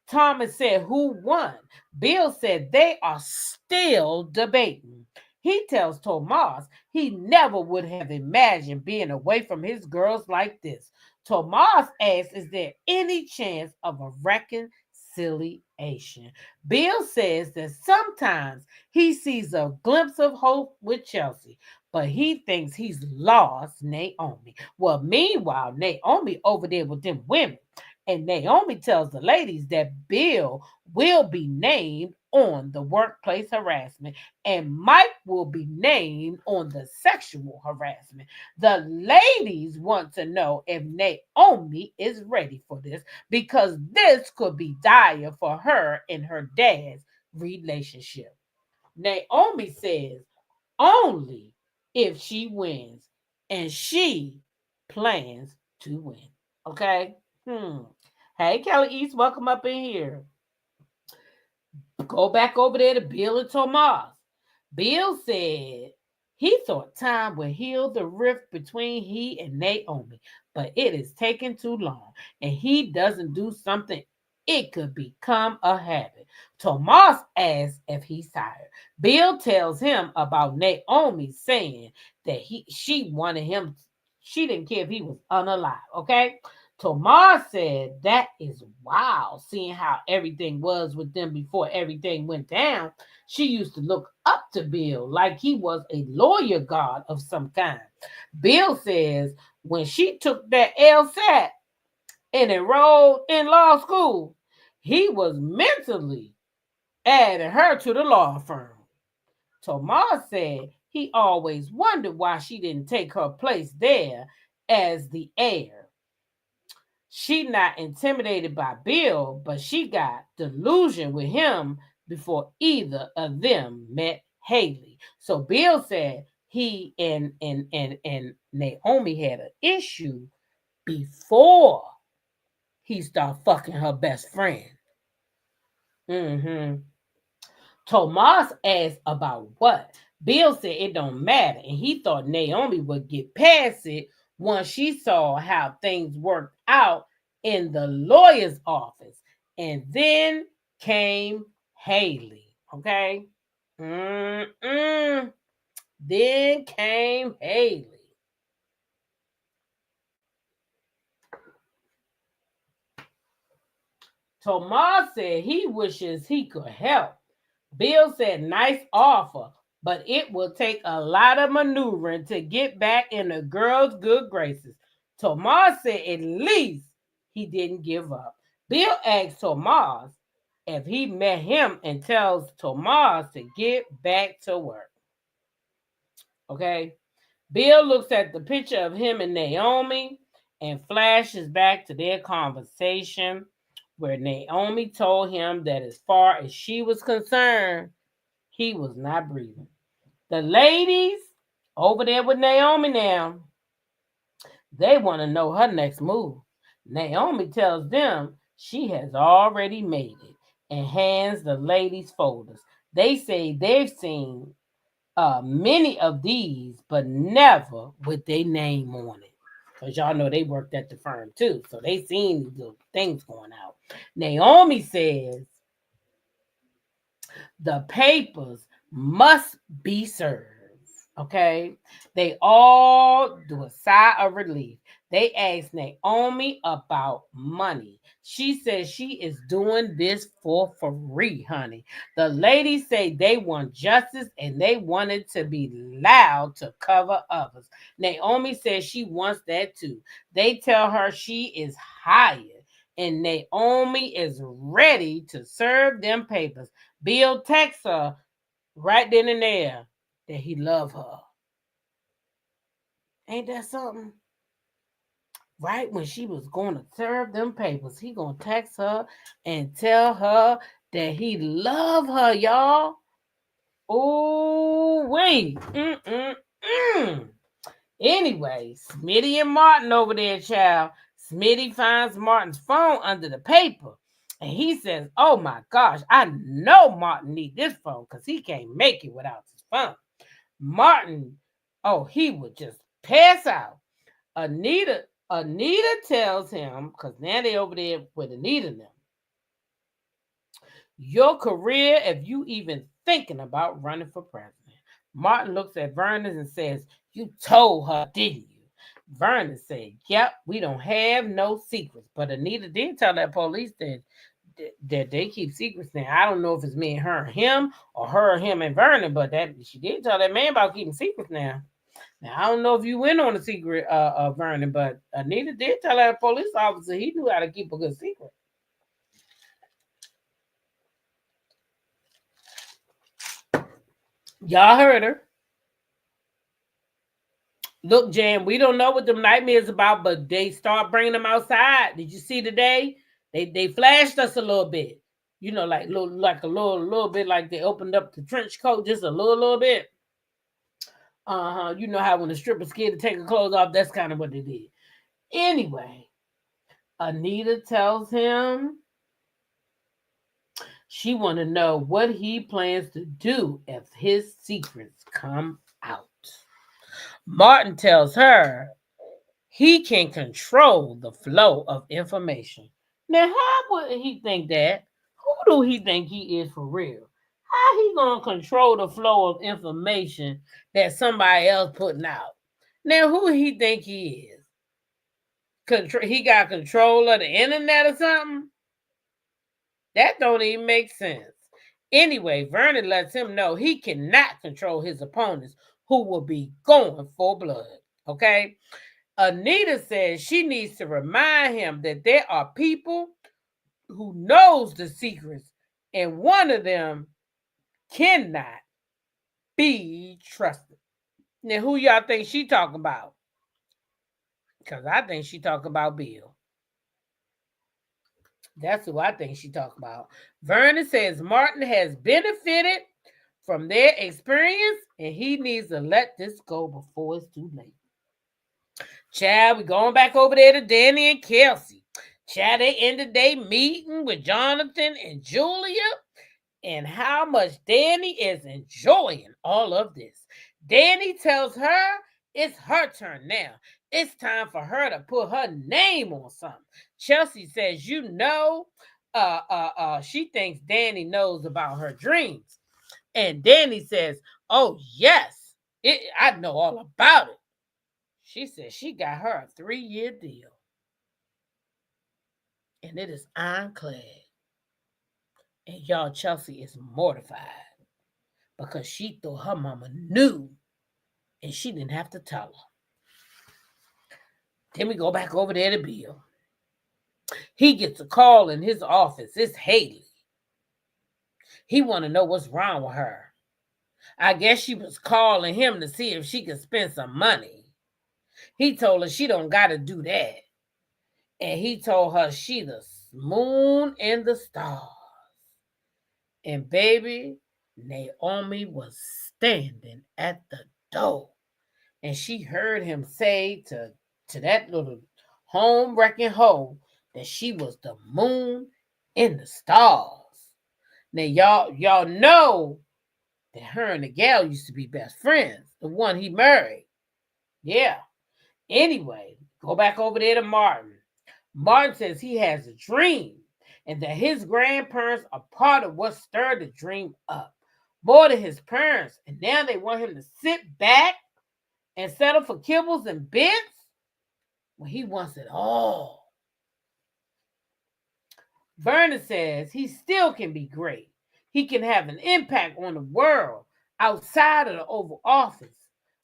Thomas said, who won? Bill said they are still debating. He tells Tomas he never would have imagined being away from his girls like this. Tomas asks, is there any chance of a reconciliation? Bill says that sometimes he sees a glimpse of hope with Chelsea, but he thinks he's lost Naomi. Well, meanwhile, Naomi over there with them women. And Naomi tells the ladies that Bill will be named on the workplace harassment and Mike will be named on the sexual harassment. The ladies want to know if Naomi is ready for this because this could be dire for her and her dad's relationship. Naomi says only if she wins, and she plans to win. Okay? Hey, Kelly East, welcome up in here. Go back over there to Bill and Tomas. Bill said he thought time would heal the rift between he and Naomi, but it is taking too long, and he doesn't do something, it could become a habit. Tomas asks if he's tired. Bill tells him about Naomi saying that she wanted him, she didn't care if he was unalive, okay? Tomas said that is wild, seeing how everything was with them before everything went down. She used to look up to Bill like he was a lawyer god of some kind. Bill says when she took that LSAT and enrolled in law school, he was mentally adding her to the law firm. Tomas said he always wondered why she didn't take her place there as the heir. she not intimidated by Bill, but she got delusion with him before either of them met Haley. So Bill said he and Naomi had an issue before he started fucking her best friend. Tomas asked about what? Bill said it don't matter, and he thought Naomi would get past it once she saw how things worked out in the lawyer's office. And then came Haley. Okay? Then came Haley. Tomas said he wishes he could help. Bill said nice offer, but it will take a lot of maneuvering to get back in the girl's good graces. Tomas said at least he didn't give up. Bill asked Tomas if he met him and tells Tomas to get back to work. Okay. Bill looks at the picture of him and Naomi and flashes back to their conversation where Naomi told him that as far as she was concerned, he was not breathing. The ladies over there with Naomi now, they want to know her next move. Naomi tells them she has already made it and hands the ladies folders. They say they've seen many of these, but never with their name on it. Because y'all know they worked at the firm too. So they seen these little things going out. Naomi says the papers must be served. Okay. They all do a sigh of relief. They asked Naomi about money. She says she is doing this for free, honey. The ladies say they want justice and they want it to be loud to cover others. Naomi says she wants that too. They tell her she is hired and Naomi is ready to serve them papers. Bill texts her right then and there that he love her. Ain't that something? Right when she was going to serve them papers, he gonna text her and tell her that he love her, y'all. Oh, wait. Anyway, Smitty and Martin over there, child. Smitty finds Martin's phone under the paper. And he says, oh my gosh, I know Martin need this phone because he can't make it without his phone. Martin, he would just pass out. Anita tells him, because now they over there with Anita now, your career, if you even thinking about running for president. Martin looks at Vernon and says, you told her, didn't you? Vernon said, yep, we don't have no secrets. But Anita did tell that police that they keep secrets now. I don't know if it's me and her and him, or her, him, and Vernon, but that she did tell that man about keeping secrets now. Now, I don't know if you went on a secret, Vernon, but Anita did tell that police officer he knew how to keep a good secret. Y'all heard her. Look, Jan, we don't know what them nightmares about, but they start bringing them outside. Did you see today? They flashed us a little bit. You know, like a little bit like they opened up the trench coat just a little bit. You know how when the stripper's scared to take her clothes off, that's kind of what they did. Anyway, Anita tells him she want to know what he plans to do if his secrets come out. Martin tells her he can control the flow of information. Now, how would he think that? Who do he think he is for real? How he gonna control the flow of information that somebody else putting out? Now, who he think he is? He got control of the internet or something? That don't even make sense. Anyway, Vernon lets him know he cannot control his opponents who will be going for blood. Okay? Anita says she needs to remind him that there are people who knows the secrets, and one of them cannot be trusted. Now, who y'all think she talking about? Because I think she talking about Bill. That's who I think she talking about. Vernon says Martin has benefited from their experience and he needs to let this go before it's too late. Chad, we going back over there to Danny and Kelsey. Chad, they ended their meeting with Jonathan and Julia and how much Danny is enjoying all of this. Danny tells her it's her turn now. It's time for her to put her name on something. Chelsea says, she thinks Danny knows about her dreams. And Danny says, oh, yes, I know all about it. She says she got her a 3-year deal. And it is ironclad. And y'all, Chelsea is mortified because she thought her mama knew and she didn't have to tell her. Then we go back over there to Bill. He gets a call in his office. It's Haley. He want to know what's wrong with her. I guess she was calling him to see if she could spend some money. He told her she don't got to do that. And he told her she the moon and the stars. And baby, Naomi was standing at the door. And she heard him say to that little home wrecking hoe that she was the moon and the stars. Now, y'all know that her and the gal used to be best friends, the one he married. Yeah. Anyway, go back over there to Martin. Martin says he has a dream and that his grandparents are part of what stirred the dream up, more than his parents. And now they want him to sit back and settle for kibbles and bits? Well, he wants it all. Vernon says he still can be great. He can have an impact on the world outside of the Oval Office.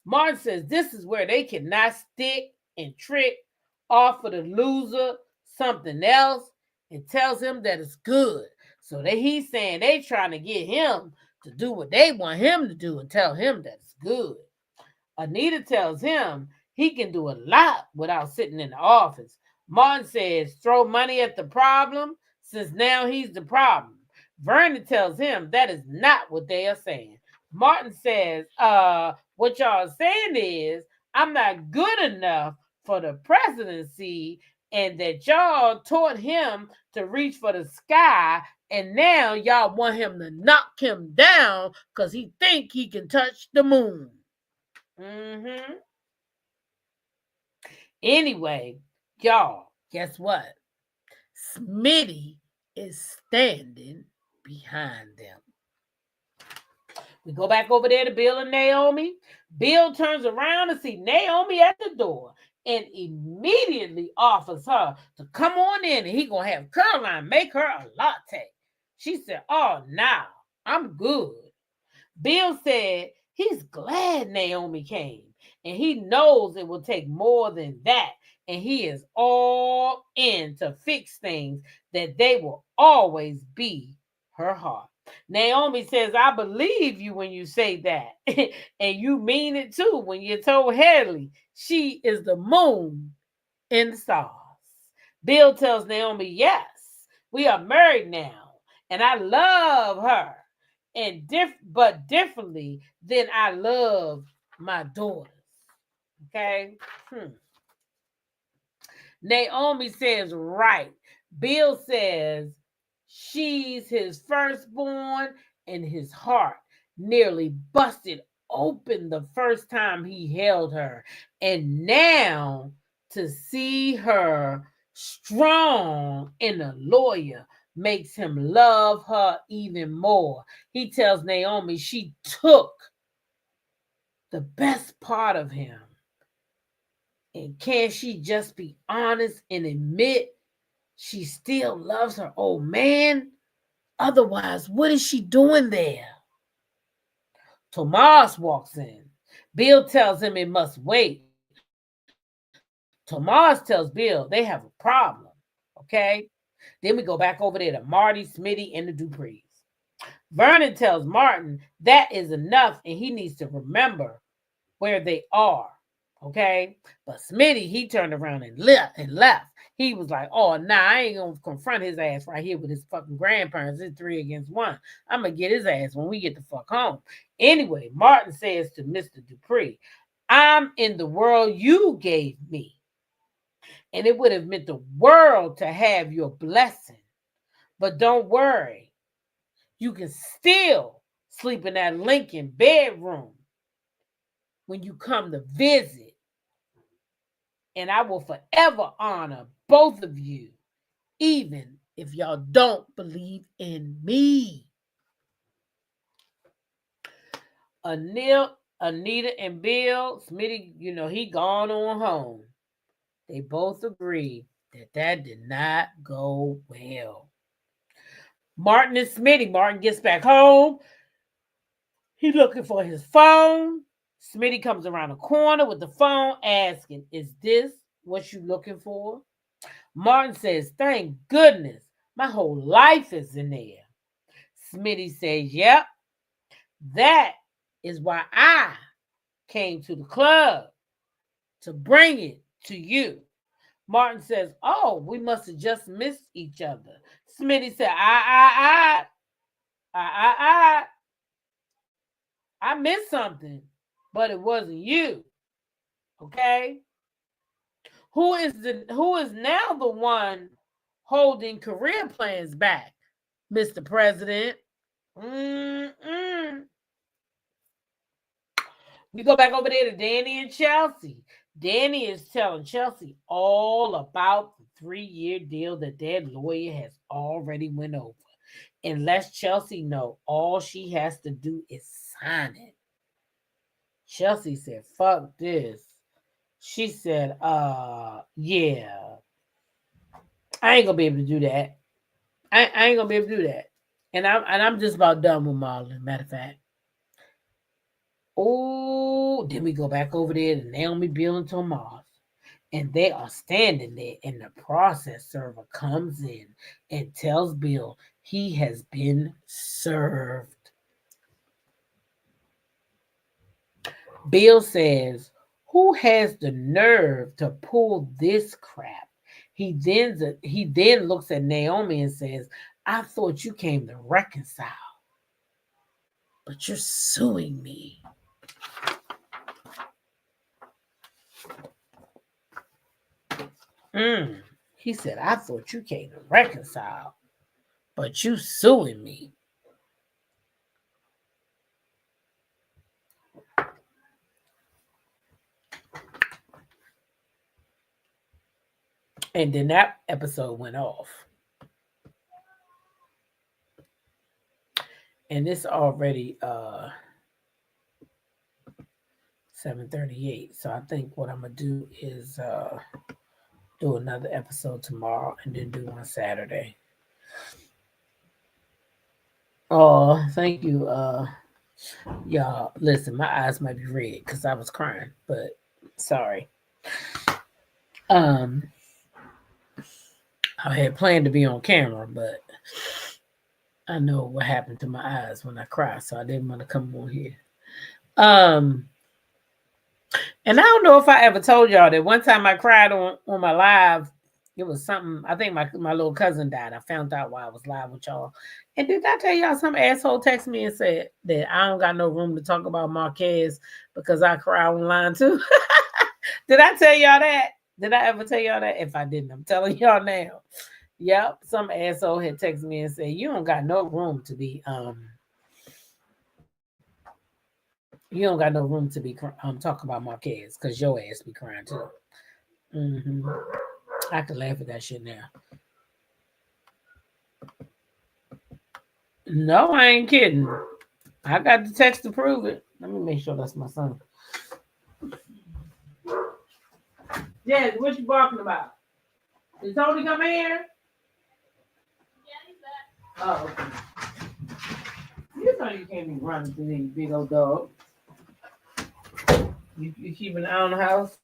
Martin says this is where they cannot stick and trick, offer the loser something else, and tells him that it's good. So that he's saying they trying to get him to do what they want him to do and tell him that it's good. Anita tells him he can do a lot without sitting in the office. Martin says throw money at the problem since now he's the problem. Vernon tells him that is not what they are saying. Martin says, what y'all are saying is I'm not good enough for the presidency and that y'all taught him to reach for the sky and now y'all want him to knock him down because he think he can touch the moon. Anyway, y'all, guess what? Smitty is standing behind them. We go back over there to Bill and Naomi. Bill turns around to see Naomi at the door and immediately offers her to come on in and he gonna have Caroline make her a latte. She said, oh, no, I'm good. Bill said he's glad Naomi came and he knows it will take more than that. And he is all in to fix things that they will always be her heart. Naomi says, I believe you when you say that. And you mean it too when you told Haley she is the moon in the stars. Bill tells Naomi, yes, we are married now. And I love her. And but differently than I love my daughters. Okay? Naomi says, right. Bill says she's his firstborn and his heart nearly busted open the first time he held her. And now to see her strong and a lawyer makes him love her even more. He tells Naomi she took the best part of him. And can she just be honest and admit she still loves her old man? Otherwise, what is she doing there? Tomas walks in. Bill tells him it must wait. Tomas tells Bill they have a problem. Okay? Then we go back over there to Marty, Smitty, and the Duprees. Vernon tells Martin that is enough and he needs to remember where they are. Okay? But Smitty, he turned around and left. He was like, oh, nah, I ain't gonna confront his ass right here with his fucking grandparents. It's 3 against 1. I'm gonna get his ass when we get the fuck home. Anyway, Martin says to Mr. Dupree, I'm in the world you gave me. And it would have meant the world to have your blessing. But don't worry. You can still sleep in that Lincoln bedroom when you come to visit. And I will forever honor both of you, even if y'all don't believe in me. Anita and Bill, Smitty, he gone on home. They both agreed that did not go well. Martin and Smitty. Martin gets back home. He looking for his phone. Smitty comes around the corner with the phone asking, is this what you looking for? Martin says, thank goodness. My whole life is in there. Smitty says, yep. That is why I came to the club to bring it to you. Martin says, oh, we must have just missed each other. Smitty said, I missed something, but it wasn't you. Okay? Who is now the one holding career plans back, Mr. President? We go back over there to Danny and Chelsea. Danny is telling Chelsea all about the 3-year deal that their lawyer has already went over. And lets Chelsea know all she has to do is sign it. Chelsea said, fuck this. She said, yeah. I ain't gonna be able to do that. I ain't gonna be able to do that. And I'm just about done with Marlon, matter of fact. Oh, then we go back over there to Naomi, Bill, and Tomas. And they are standing there, and the process server comes in and tells Bill he has been served. Bill says, who has the nerve to pull this crap? He then looks at Naomi and says, I thought you came to reconcile, but you're suing me. He said, I thought you came to reconcile, but you suing me. And then that episode went off. And it's already 7:38. So I think what I'm going to do is do another episode tomorrow and then do one Saturday. Oh, thank you. Y'all, listen, my eyes might be red because I was crying, but sorry. I had planned to be on camera, but I know what happened to my eyes when I cry, so I didn't want to come on here. And I don't know if I ever told y'all that one time I cried on my live. It was something, I think my little cousin died. I found out while I was live with y'all. And did I tell y'all some asshole text me and said that I don't got no room to talk about Marquez because I cry online too? Did I tell y'all that? Did I ever tell y'all that? If I didn't, I'm telling y'all now. Yep, some asshole had texted me and said, you don't got no room to be talking about Marquez because your ass be crying too. I can laugh at that shit now. No, I ain't kidding. I got the text to prove it. Let me make sure that's my son. Yes, what you barking about? Did Tony come here? Yeah, he's back. Oh, okay. You know you can't be running through these big old dogs. You keep an eye on the house?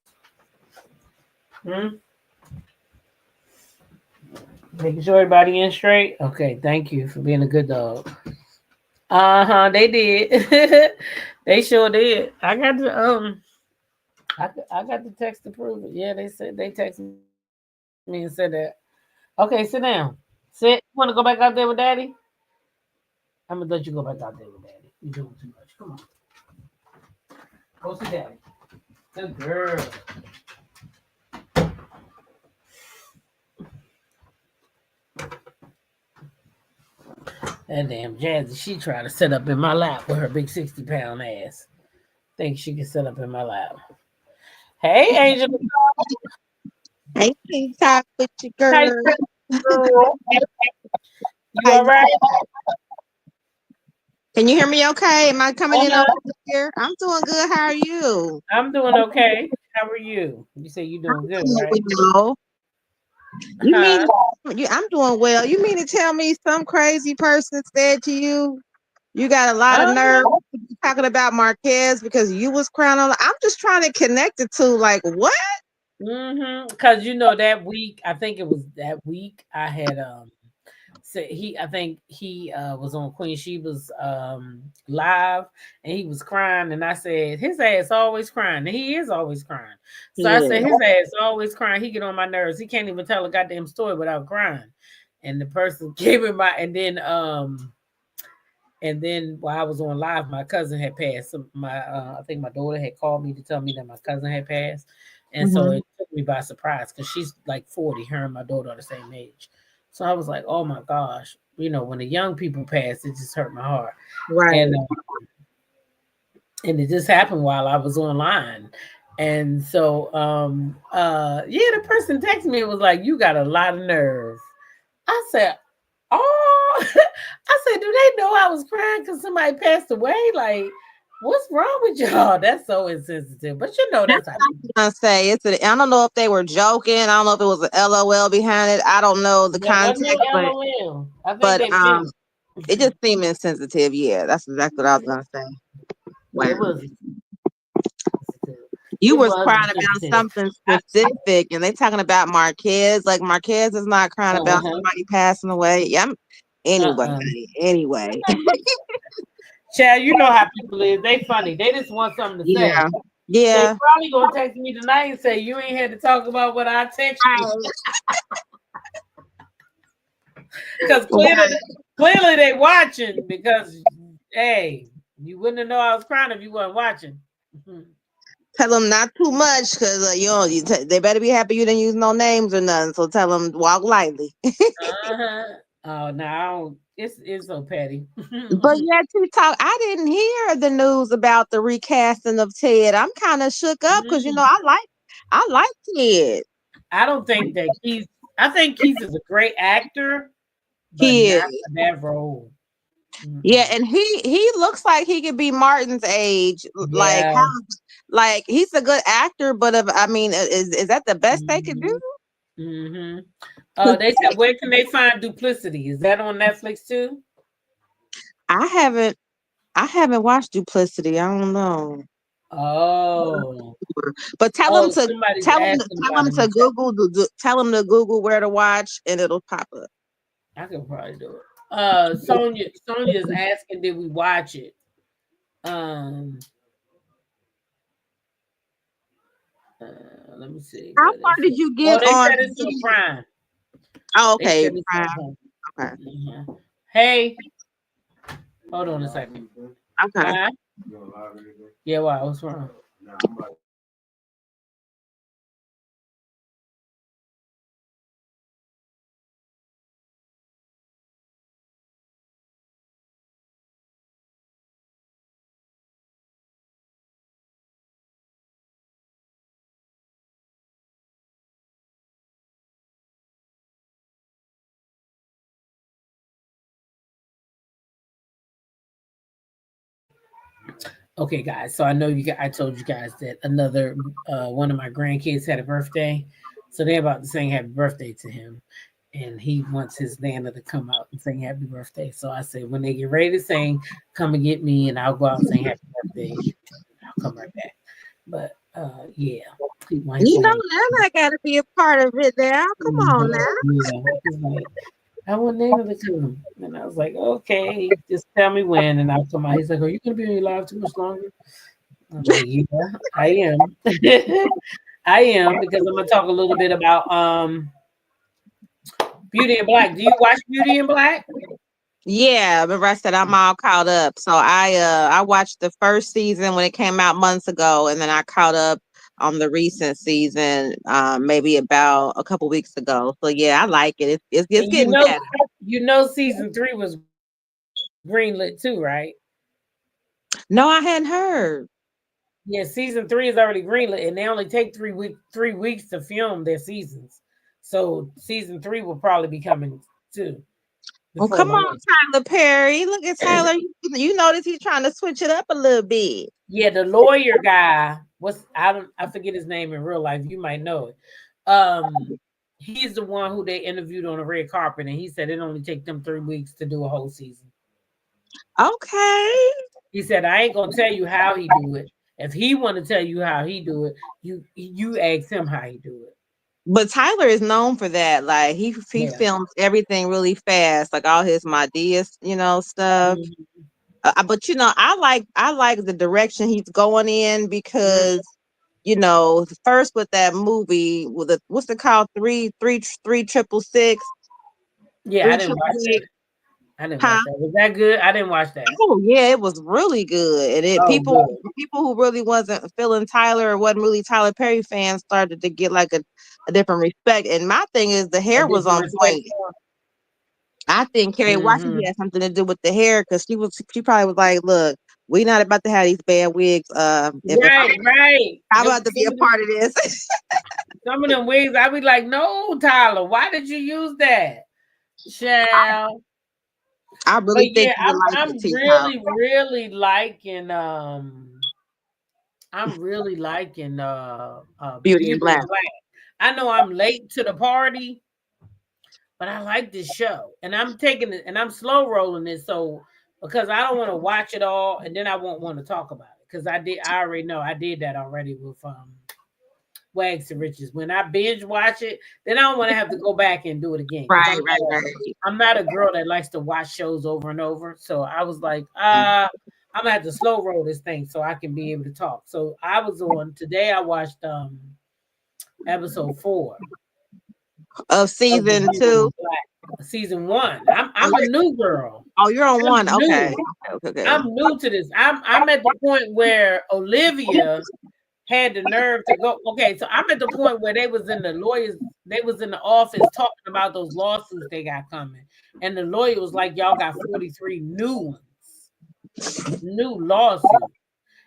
Making sure everybody in straight? Okay, thank you for being a good dog. They did. They sure did. I got the I got the text to prove it. Yeah, they said they texted Me and said that. Okay, sit down. Sit. You want to go back out there with Daddy? I'm gonna let you go back out there with Daddy. You're doing too much. Come on. Go see Daddy. Good girl. That damn Jazzy, she tried to sit up in my lap with her big 60-pound ass. Think she can sit up in my lap. Hey, Angel. Hey, TikTok with your Hi, girl. girl. You How all you- right? Can you hear me okay? Am I coming in Uh-huh. over here? I'm doing good. How are you? I'm doing okay. How are you? You say you're doing good, right? Well, you mean Huh? I'm doing well. You mean to tell me some crazy person said to you, you got a lot of nerve talking about Marquez because you was crying on? I'm just trying to connect it to like what? Because you know that week, I think it was that week I had said I think he was on Queen Sheba's live and he was crying and I said his ass always crying and he is always crying. So I Yeah. said his ass always crying. He get on my nerves. He can't even tell a goddamn story without crying. And the person gave him my and then while I was on live, my cousin had passed. So I think my daughter had called me to tell me that my cousin had passed. And so Mhm. it took me by surprise because she's like 40. Her and my daughter are the same age. So I was like, oh my gosh. You know, when the young people pass, it just hurt my heart. Right. And it just happened while I was online. And so the person texted me and was like, you got a lot of nerve. I said, oh, I said, do they know I was crying because somebody passed away? Like, what's wrong with y'all? That's so insensitive. But you know, that's how people. I say I don't know if they were joking. I don't know if it was an LOL behind it. I don't know the There wasn't context, no LOL. I think but they meant it just seemed insensitive. Yeah, that's exactly what I was gonna say. Wow. it was insensitive. You It was was crying about insensitive. something specific, and they talking about Marquez. Like Marquez is not crying about Uh-huh. somebody passing away. Yeah. Anyway, Uh-uh. anyway. Chad, you know how people is. They funny. They just want something to say. Yeah. They Yeah. probably gonna text me tonight and say you ain't had to talk about what I text you. Because clearly they watching because hey, you wouldn't know I was crying if you wasn't watching. Tell them not too much, cause they better be happy you didn't use no names or nothing. So tell them walk lightly. Uh-huh. Oh no, it's so petty. But yeah, TikTok, I didn't hear the news about the recasting of Ted. I'm kind of shook up because I like Ted. I don't think that I think Keith is a great actor, but He not is. for that role. Yeah, and he looks like he could be Martin's age. Yeah. Like he's a good actor, but is that the best they could do? They said where can they find Duplicity? Is that on Netflix too? I haven't watched Duplicity. I don't know. Oh. But tell them to Somebody's tell them asking about him. to Google tell them to Google where to watch and it'll pop up. I can probably do it. Sonia's asking, did we watch it? Let me see. How far did you get They on? said it's on Prime. Oh, They okay. said it's on Prime. Prime. Okay. Mhm. Hey, hold on a second. Okay. Yeah, why? What's wrong? Okay, guys. So I know I told you guys that another one of my grandkids had a birthday, so they're about to sing happy birthday to him, and he wants his nana to come out and sing happy birthday. So I said when they get ready to sing, come and get me, and I'll go out and sing happy birthday. I'll come right back. But yeah, he wants You know, to Nana got to be a part of it now. Come on now. yeah, he's like, I want Nana to come. And I was like, okay, just tell me when and I'll come out. He's like, are you gonna be on your live too much longer? I'm like, yeah, I am. I am because I'm gonna talk a little bit about Beauty in Black. Do you watch Beauty in Black? Yeah, remember I said I'm all caught up. So I watched the first season when it came out months ago, and then I caught up on the recent season, maybe about a couple weeks ago. So yeah, I like it. It's And getting better. season 3 was greenlit too, right? No, I hadn't heard. Yeah, season 3 is already greenlit, and they only take 3 weeks to film their seasons. So season 3 will probably be coming too. Well, Before come long. on, Tyler Perry. Look at Tyler. You notice he's trying to switch it up a little bit. Yeah, the lawyer guy. I forget his name in real life. You might know it. He's the one who they interviewed on the red carpet, and he said it only take them 3 weeks to do a whole season. Okay. He said, I ain't gonna tell you how he do it. If he want to tell you how he do it, you ask him how he do it. But Tyler is known for that. Like he Yeah. films everything really fast, like all his Madeas, stuff. Mm-hmm. But I like the direction he's going in because first with that movie with what's it called 3 Yeah, I didn't watch that. I didn't watch that. Was that good? I didn't watch that. Oh yeah, it was really good. And people who really wasn't feeling Tyler or wasn't really Tyler Perry fans started to get like a different respect. And my thing is the hair was on point. I think Kerry Washington had something to do with the hair because she probably was like, look, we're not about to have these bad wigs. Right. I'm about to be a part of this. Some of them wigs, I be like, no, Tyler, why did you use that? Shall I really think I'm really liking Beauty in Black. I know I'm late to the party, but I like this show. And I'm taking it and I'm slow rolling it so because I don't want to watch it all and then I won't want to talk about it. Because I already know I did that already with Wags to Riches. When I binge watch it, then I don't want to have to go back and do it again. Right. I'm not a girl that likes to watch shows over and over. So I was like, I'm gonna have to slow roll this thing so I can be able to talk. So I was on today. I watched episode 4 of season 2. Season 1. I'm a new girl. Oh, you're on 1. Okay. I'm new to this. I'm at the point where Olivia had the nerve to go. Okay, so I'm at the point where they was in the office talking about those lawsuits they got coming. And the lawyer was like, y'all got 43 new lawsuits.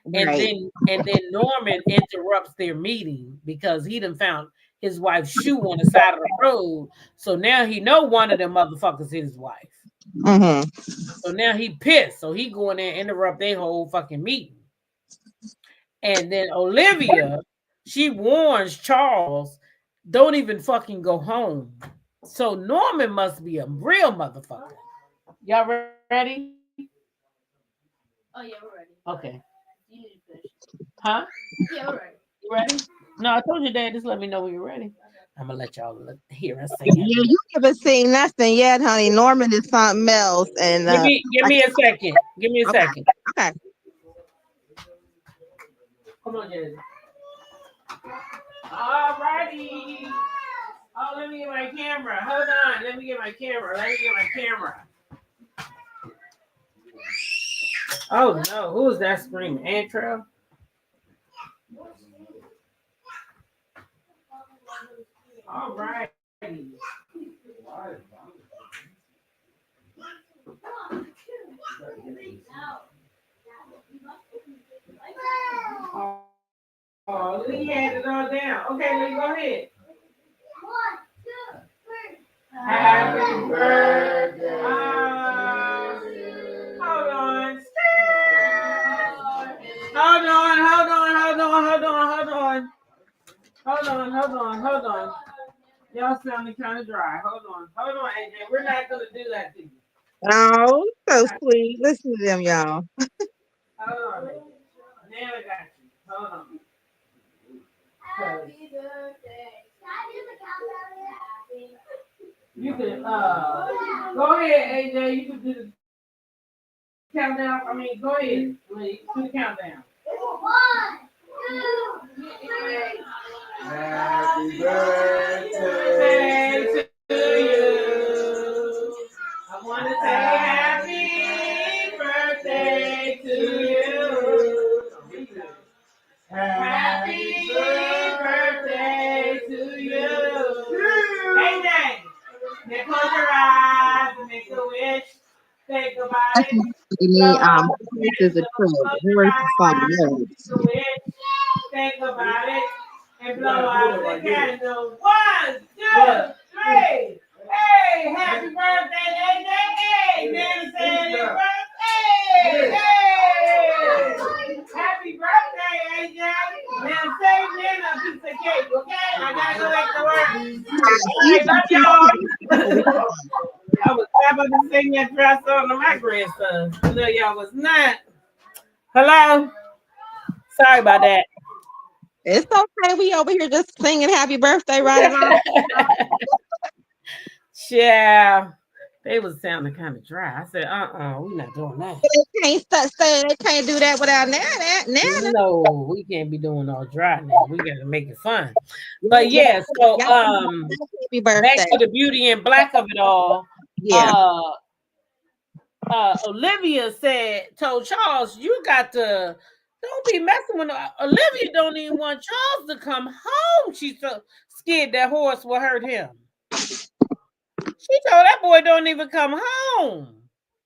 Right. And then Norman interrupts their meeting because he done found his wife's shoe on the side of the road. So now he know one of them motherfuckers is his wife. Mm-hmm. So now he pissed. So he go in there and interrupt their whole fucking meeting. And then Olivia, she warns Charles, don't even fucking go home. So Norman must be a real motherfucker. Y'all ready? Oh, yeah, we're ready. Okay. You need to finish. Huh? Yeah, we're ready. You ready? No, I told you, Dad, just let me know when you're ready. I'm going to let y'all hear us say Yeah, you haven't seen nothing yet, honey. Norman is something else. And give me a second. Give me a second. Okay. Come on, Jazzy. All righty. Oh, let me get my camera. Hold on. Let me get my camera. Oh, no. Who is that screaming? Antro? All right. Oh, Lee had it all down. Okay, Lee, go ahead. 1, 2, 3. Happy birthday. Hold on. Hold on. Y'all sounding kind of dry. Hold on, AJ. We're not gonna do that to you. Oh, so sweet. Listen to them, y'all. Hold on. Now I got you. Hold on. Happy birthday. Can I do the countdown? You can go ahead, AJ. You can do the countdown. I mean, go ahead. Do the countdown. 1, 2, 3. Happy birthday to you. Happy birthday to you. Hey, Jay. Now close your eyes and make a wish. Think about That's it. me. Blow out the Horse is a candle. troll. Close your Horse is something eyes and make else. a wish. Think about it. And blow out the candle. 1, 2, 3. Hey, happy birthday, AJ. Hey, Nana said happy birthday. Hey. Happy birthday, AJ. Now save Nana a piece of cake, okay? I gotta go back to work. All right, love y'all. I was about to sing that dry song to my grandson. No, y'all was not. Hello? Sorry about that. It's okay. We over here just singing happy birthday right along. Yeah. They was sounding kind of dry. I said, we're not doing that. They can't do that without Nana. No, we can't be doing all dry now. We gotta make it fun. But yeah, so Happy back birthday. to the beauty and black of it all. Yeah. Olivia told Charles, you got to don't be messing with Olivia. Don't even want Charles to come home. She's so scared that horse will hurt him. She told that boy don't even come home.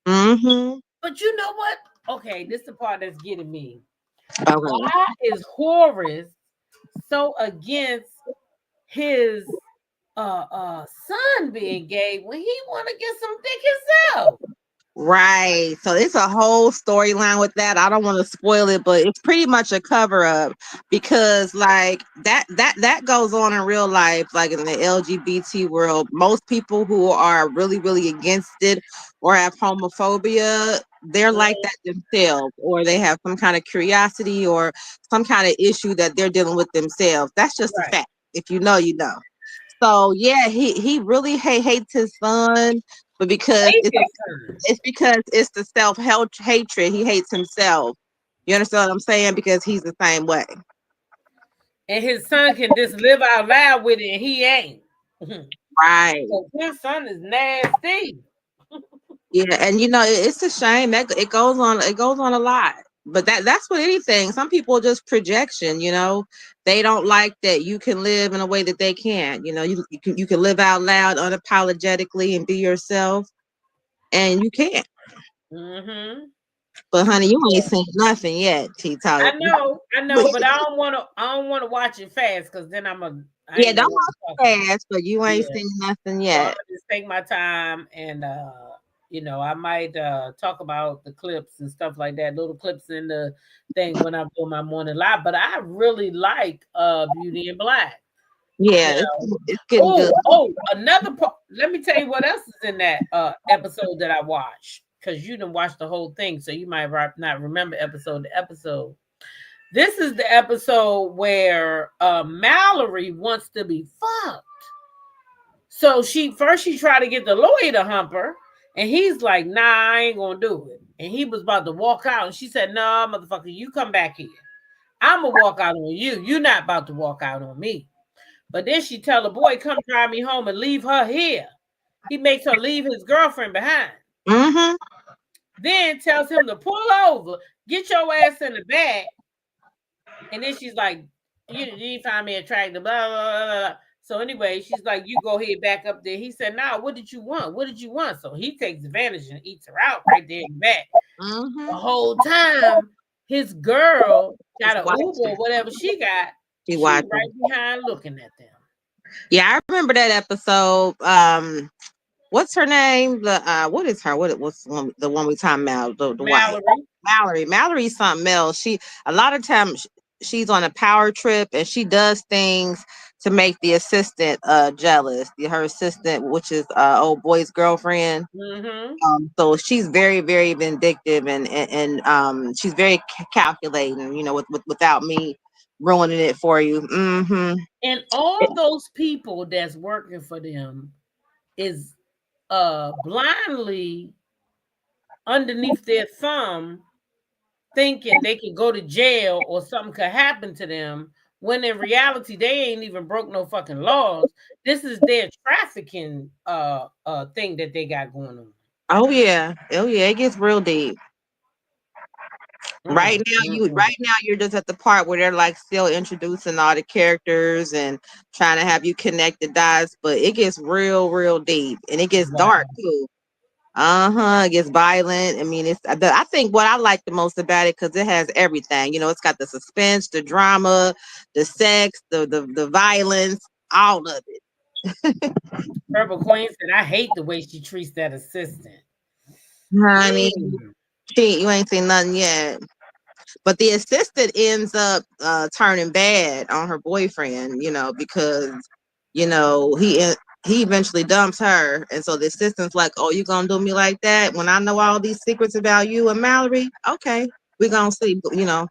Mm-hmm. But you know what? Okay, this is the part that's getting me. Okay. Why is Horace so against his son being gay when he want to get some dick himself? Right. So it's a whole storyline with that. I don't want to spoil it, but it's pretty much a cover up because like that goes on in real life, like in the LGBT world. Most people who are really, really against it or have homophobia, they're like that themselves, or they have some kind of curiosity or some kind of issue that they're dealing with themselves. That's just a fact. If you know, you know. So yeah, he really hates his son, but because it's because it's the hatred. He hates himself. You understand what I'm saying? Because he's the same way. And his son can just live out loud with it, and he ain't. Right. So his son is nasty. Yeah, and you know it's a shame that it goes on. It goes on a lot. But that's with anything. Some people just projection. You know, they don't like that you can live in a way that they can't. You know, you can live out loud unapologetically and be yourself, and you can't. Mm-hmm. But honey, you ain't seen nothing yet, T-Talk. I know, but I don't want to watch it fast because then don't watch fast, but you ain't seen nothing yet. So I'm just take my time and I might talk about the clips and stuff like that, little clips in the thing when I'm doing my morning live. But I really like Beauty and Black. Yeah, it's getting good. Oh, another part. Let me tell you what else is in that episode that I watched, because you didn't watch the whole thing, so you might not remember episode to episode. This is the episode where Mallory wants to be fucked. So she tried to get the lawyer to hump her, and he's like, nah, I ain't gonna do it. And he was about to walk out, and she said, no, motherfucker, you come back here. I'm gonna walk out on you. You're not about to walk out on me. But then she tell the boy, come drive me home and leave her here. He makes her leave his girlfriend behind. Mm-hmm. Then tells him to pull over, get your ass in the back. And then she's like, you didn't find me attractive, blah, blah, blah, blah. So anyway, she's like, you go ahead back up there. He said, nah, what did you want? What did you want? So he takes advantage and eats her out right there in the back. Mm-hmm. The whole time, his girl got an Uber or whatever she got. She right behind looking at them. Yeah, I remember that episode. What's her name? What is her? What's the one we talking about? The Mallory. Mallory's something else. A lot of times she's on a power trip and she does things to make the assistant jealous. Her assistant, which is old boy's girlfriend. Mm-hmm. So she's very, very vindictive and she's very calculating. You know, without me ruining it for you. Mm-hmm. And all those people that's working for them is blindly underneath their thumb thinking they could go to jail or something could happen to them, when in reality they ain't even broke no fucking laws. This is their trafficking thing that they got going on. Oh yeah, it gets real deep. Mm, mm, mm. Right now you're just at the part where they're like still introducing all the characters and trying to have you connect the dots, but it gets real deep and it gets Wow. dark too. Uh-huh. It gets violent. I mean, I think what I like the most about it because it has everything. You know, it's got the suspense, the drama, the sex, the violence, all of it. Purple Queen said, I hate the way she treats that assistant. Honey, Mm. you ain't seen nothing yet. But the assistant ends up turning bad on her boyfriend, you know, because you know he eventually dumps her, and so the assistant's like, "Oh, you gonna do me like that when I know all these secrets about you and Mallory? Okay, we gonna see." You know,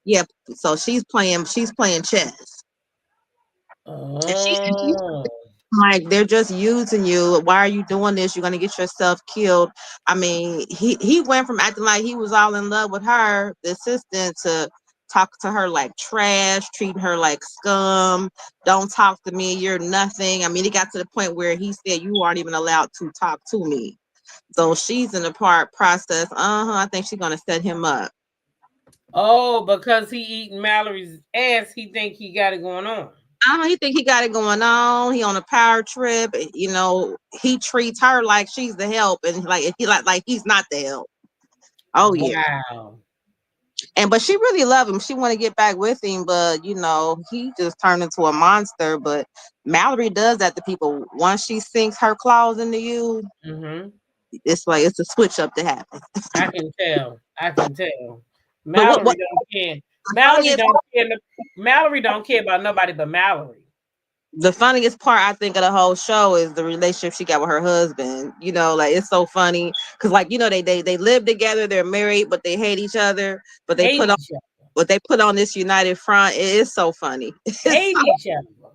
yeah. So she's playing chess, and she Oh. like they're just using you. Why are you doing this? You're gonna get yourself killed. I mean, he went from acting like he was all in love with her, the assistant, to talk to her like trash, treating her like scum. Don't talk to me. You're nothing. I mean, it got to the point where he said you aren't even allowed to talk to me. So she's in the process. I think she's gonna set him up. Oh, because he eating Mallory's ass, he think he got it going on. He think he got it going on. He on a power trip. You know, he treats her like she's the help, and like he like he's not the help. Oh yeah, Wow. and but she really loved him. She want to get back with him, but you know he just turned into a monster. But Mallory does that to people. Once she sinks her claws into you, Mm-hmm. it's like it's a switch up to happen. I can tell. I can tell. But what Mallory don't care. Mallory funniest don't care. Mallory don't care about nobody but Mallory. the funniest part I think of the whole show is the relationship she got with her husband. You know, like it's so funny because like you know they live together, they're married, but they hate each other. But Hate each other. they put on this united front. It is so funny. Hate each other.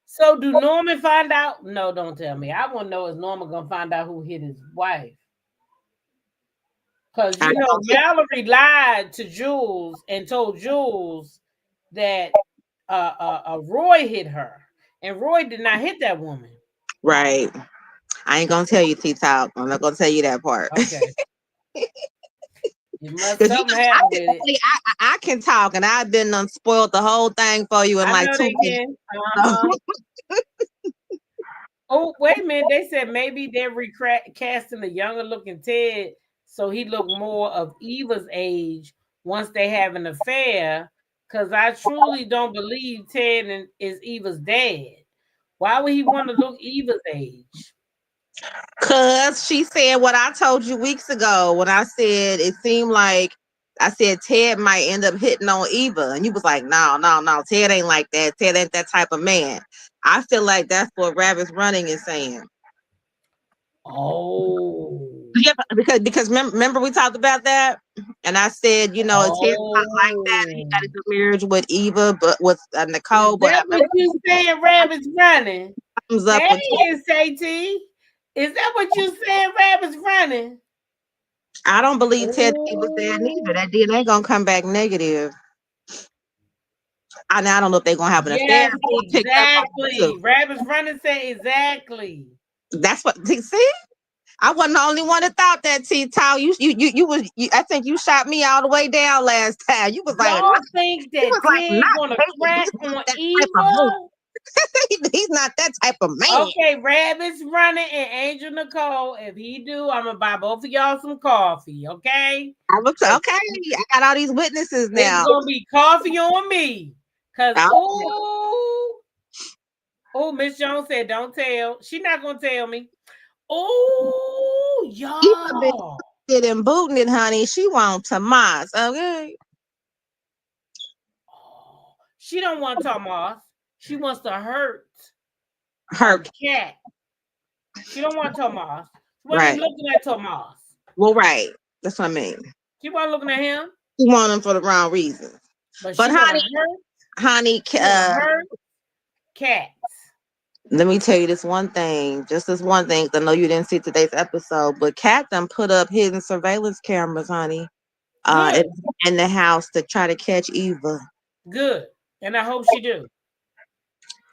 So do Norman find out? No, don't tell me. I want to know is Norman gonna find out who hit his wife? Because I you know know. Mallory lied to Jules and told Jules that Roy hit her, and Roy did not hit that woman. Right. I ain't gonna tell you T Top. I'm not gonna tell you that part. Okay, it must Because you something know, happened with it. I can talk and I've been spoiled the whole thing for you in I like know two they minutes. can. Oh, wait a minute. They said maybe they're recasting the younger looking Ted so he look more of Eva's age once they have an affair. Because I truly don't believe is Eva's dad. Why would he want to look Eva's age? Cause she said what I told you weeks ago when I said it seemed like I said Ted might end up hitting on Eva, and you was like, no, Ted ain't like that. Ted ain't that type of man. I feel like that's what Rabbit's running is saying. Oh. Yeah, because remember we talked about that, and I said you know Ted's not like that. He Oh. got a good marriage with Eva, but with Is Nicole, but that what you saying, Rabbit's running? thumbs up Hey, with Ted. SAT. Is that what you saying, Rabbit's running? I don't believe Ted Eva's dad neither. Oh. That DNA gonna come back negative. I don't know if they're gonna have an affair. Yes, Picked up on it too. exactly. Rabbit's running say exactly. That's what see. I wasn't the only one that thought that. T. Tal, I think you shot me all the way down last time. Y'all think You that was like Ted not gonna David. crack He's not on that type of man. Eva? He's not that type of man. Okay, Rabbit's running and Angel Nicole. If he do, I'm gonna buy both of y'all some coffee. Okay. Okay. I got all these witnesses It's now. gonna be coffee on me. Cause Okay. Miss Jones said don't tell. She not gonna tell me. Oh, Eva been y'all. sitting booting it, honey. She wants Tomas. Okay. She don't want Tomas. She wants to hurt Her Cat. She don't want Tomas. She wasn't right. even looking at Tomas. Well, right. That's what I mean. She wasn't looking at him. She want him for the wrong reasons. But But she wanna hurt. honey, She wanna hurt Cats. let me tell you this one thing, just this one thing. 'Cause I know you didn't see today's episode, but Cat done put up hidden surveillance cameras, honey, Good. in the house to try to catch Eva. Good. And I hope she do.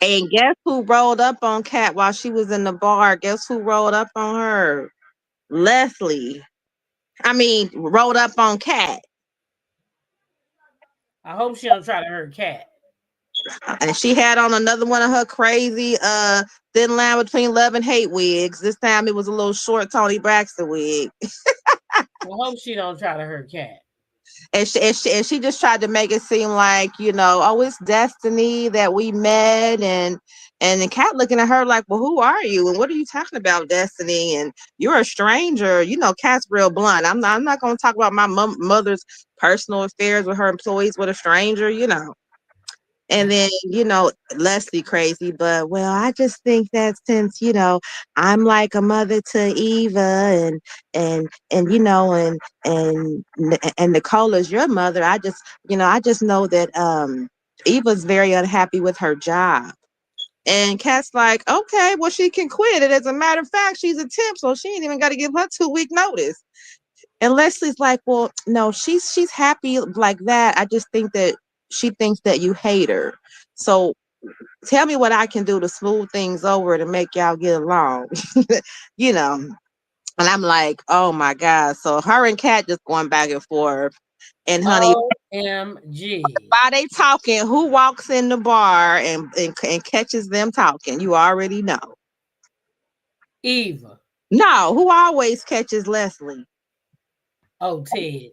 And guess who rolled up on Cat while she was in the bar? Guess who rolled up on her? Leslie. I mean, rolled up on Cat. I hope she don't try to hurt Cat. And she had on another one of her crazy thin line between love and hate wigs. This time it was a little short Tony Braxton wig. I hope she don't try to hurt Cat. And she just tried to make it seem like, oh, it's destiny that we met. And the cat looking at her like, well, who are you? And what are you talking about, destiny? And you're a stranger. Cat's real blunt. I'm not going to talk about my mother's personal affairs with her employees with a stranger. And then, Leslie crazy, but well, I just think that since, I'm like a mother to Eva and Nicole is your mother. I just know that Eva's very unhappy with her job. And Kat's like, okay, well, she can quit. And as a matter of fact, she's a temp, so she ain't even got to give her 2-week notice. And Leslie's like, well, no, she's happy like that. I just think that she thinks that you hate her. So tell me what I can do to smooth things over to make y'all get along. you know. And I'm like, oh my God. So her and Kat just going back and forth. And honey, OMG. while they talking, who walks in the bar and catches them talking? You already know. Eva. No, who always catches Leslie? Oh, Ted.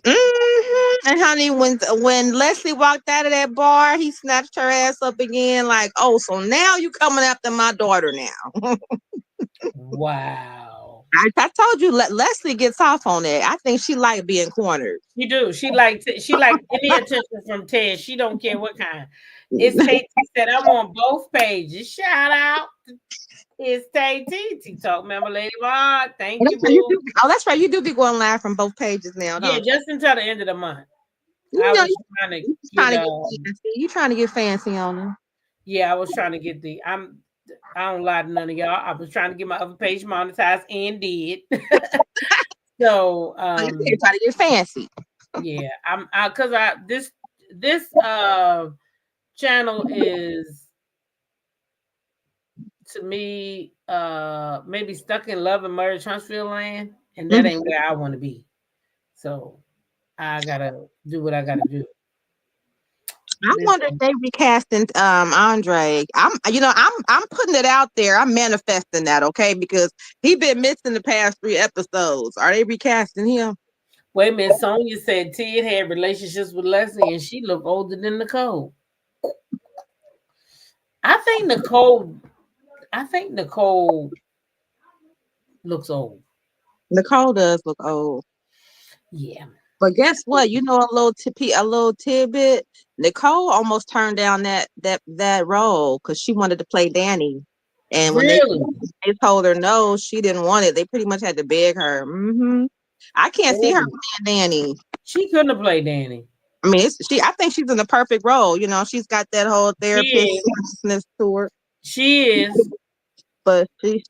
And honey, when Leslie walked out of that bar, he snatched her ass up again, like, oh, so now you coming after my daughter now. Wow. I told you, Leslie gets off on it. I think she like being cornered. She do. She like any attention from Ted. She don't care what kind. It's Tate said I'm on both pages. Shout out. It's Tate T talk. Remember, Lady Rod. Thank you, boo. That's right. You do be going live from both pages now. Yeah, just until the end of the month. I was trying to you trying to get fancy on them. Yeah, I was trying to get I don't lie to none of y'all. I was trying to get my other page monetized and did. So you're trying to get fancy. Yeah, this channel is to me maybe stuck in love and murder Huntsville land, and that ain't where I want to be. So I gotta do what I gotta do. I wonder if they recasting Andre. I'm putting it out there. I'm manifesting that, okay? Because he been missing the past 3 episodes. Are they recasting him? Wait a minute. Sonia said Ted had relationships with Leslie and she looked older than Nicole. I think Nicole looks old. Nicole does look old. Yeah. But guess what? A little tidbit. Nicole almost turned down that role because she wanted to play Danny. And when they told her no, she didn't want it. They pretty much had to beg her. I can't see her playing Danny. She couldn't have played Danny. I mean, I think she's in the perfect role. She's got that whole therapistness to her. She is. But she